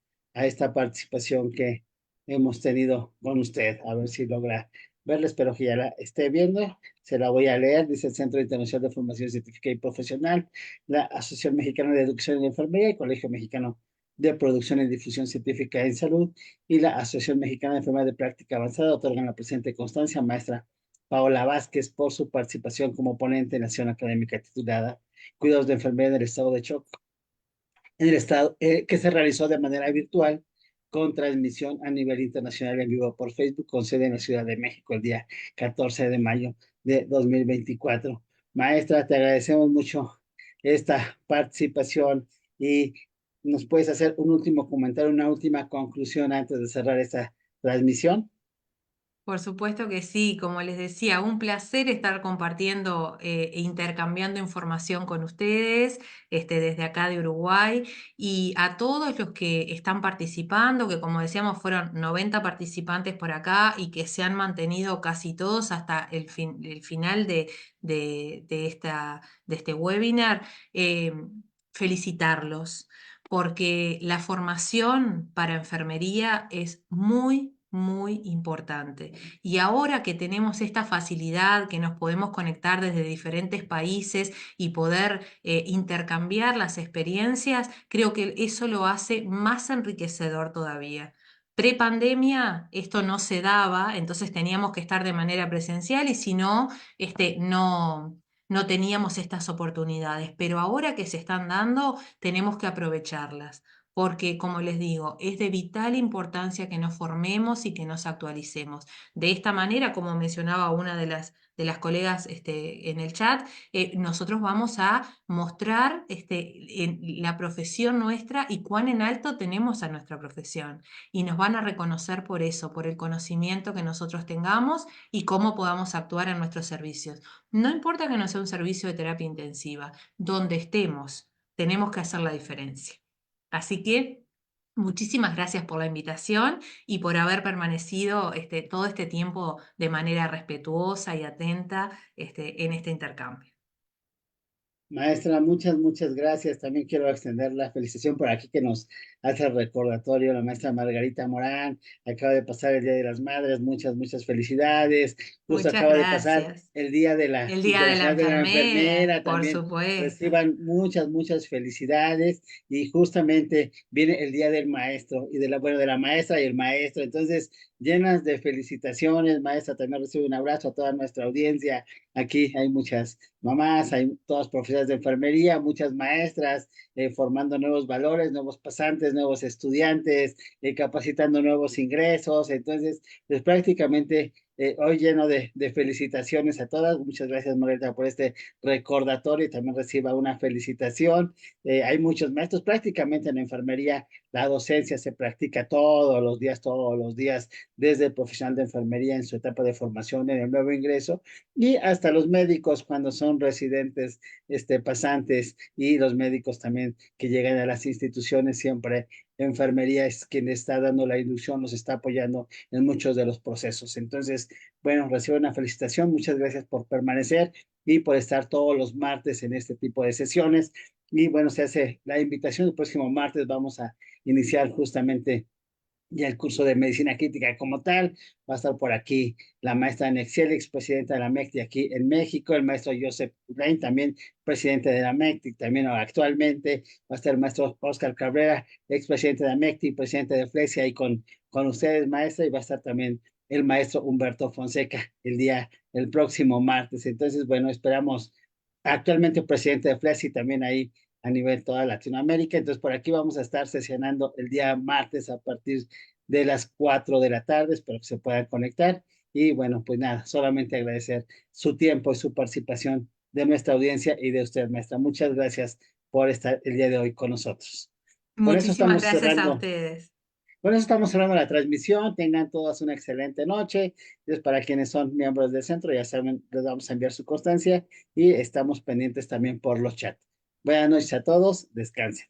participación que hemos tenido con usted. A ver si logra verla, espero que ya la esté viendo. Se la voy a leer. Dice el Centro Internacional de Formación Científica y Profesional, la Asociación Mexicana de Educación y Enfermería, el Colegio Mexicano de Producción y Difusión Científica en Salud y la Asociación Mexicana de Enfermería de Práctica Avanzada otorgan la presente constancia, maestra Paola Vázquez, por su participación como ponente en la acción académica titulada Cuidados de enfermedad en el estado de shock, en el estado que se realizó de manera virtual con transmisión a nivel internacional en vivo por Facebook, con sede en la Ciudad de México el día 14 de mayo de 2024. Maestra, te agradecemos mucho esta participación y nos puedes hacer un último comentario, una última conclusión antes de cerrar esta transmisión. Por supuesto que sí, como les decía, un placer estar compartiendo e intercambiando información con ustedes desde acá de Uruguay y a todos los que están participando, que como decíamos fueron 90 participantes por acá y que se han mantenido casi todos hasta el final de este webinar, felicitarlos. porque la formación para enfermería es muy, muy importante. Y ahora que tenemos esta facilidad, que nos podemos conectar desde diferentes países y poder intercambiar las experiencias, creo que eso lo hace más enriquecedor todavía. Prepandemia esto no se daba, entonces teníamos que estar de manera presencial y si no, no teníamos estas oportunidades. Pero ahora que se están dando, tenemos que aprovecharlas, porque como les digo, es de vital importancia que nos formemos y que nos actualicemos. De esta manera, como mencionaba una de las colegas en el chat, nosotros vamos a mostrar en la profesión nuestra y cuán en alto tenemos a nuestra profesión. Y nos van a reconocer por eso, por el conocimiento que nosotros tengamos y cómo podamos actuar en nuestros servicios. No importa que no sea un servicio de terapia intensiva, donde estemos, tenemos que hacer la diferencia. Así que muchísimas gracias por la invitación y por haber permanecido todo este tiempo de manera respetuosa y atenta en este intercambio. Maestra, muchas, muchas gracias. También quiero extender la felicitación por aquí que nos hace el recordatorio, la maestra Margarita Morán. Acaba de pasar el Día de las Madres. Muchas, muchas felicidades. Justo Muchas acaba de pasar gracias. el Día de la El Día de la Internacional de la Enfermera, Enfermera. por También supuesto. reciban muchas, muchas felicidades. Y justamente viene el Día del Maestro y de la, bueno, de la maestra y el maestro. Entonces, llenas de felicitaciones, maestra. También recibe un abrazo a toda nuestra audiencia. Aquí hay muchas mamás, hay todas profesionales de enfermería, muchas maestras formando nuevos valores, nuevos pasantes, nuevos estudiantes, capacitando nuevos ingresos. Entonces, pues prácticamente hoy lleno de felicitaciones a todas. Muchas gracias, Moreta, por este recordatorio y también reciba una felicitación. Hay muchos maestros, prácticamente en la enfermería la docencia se practica todos los días, desde el profesional de enfermería en su etapa de formación en el nuevo ingreso y hasta los médicos cuando son residentes, pasantes y los médicos también que llegan a las instituciones siempre. Enfermería es quien está dando la inducción, nos está apoyando en muchos de los procesos. Entonces, bueno, recibo una felicitación, muchas gracias por permanecer y por estar todos los martes en este tipo de sesiones. Y bueno, se hace la invitación, el próximo martes vamos a iniciar justamente ya el curso de medicina crítica como tal. Va a estar por aquí la maestra Nexiel, expresidenta de la MECTI aquí en México, el maestro Joseph Ulain, también presidente de la MECTI, también actualmente va a estar el maestro Oscar Cabrera, expresidente de la MECTI, presidente de Flexia, ahí con ustedes, maestra, y va a estar también el maestro Humberto Fonseca el próximo martes. Entonces, bueno, esperamos actualmente presidente de Flexi también ahí a nivel toda Latinoamérica. Entonces, por aquí vamos a estar sesionando el día martes a partir de las 4 de la tarde. Espero que se puedan conectar. Y bueno, pues nada, solamente agradecer su tiempo y su participación de nuestra audiencia y de usted, maestra. Muchas gracias por estar el día de hoy con nosotros. Con eso Muchísimas estamos gracias a cerrando. ustedes. Con eso estamos cerrando la transmisión. Tengan todas una excelente noche. Entonces, para quienes son miembros del centro, ya saben, les vamos a enviar su constancia y estamos pendientes también por los chats. Buenas noches a todos. Descansen.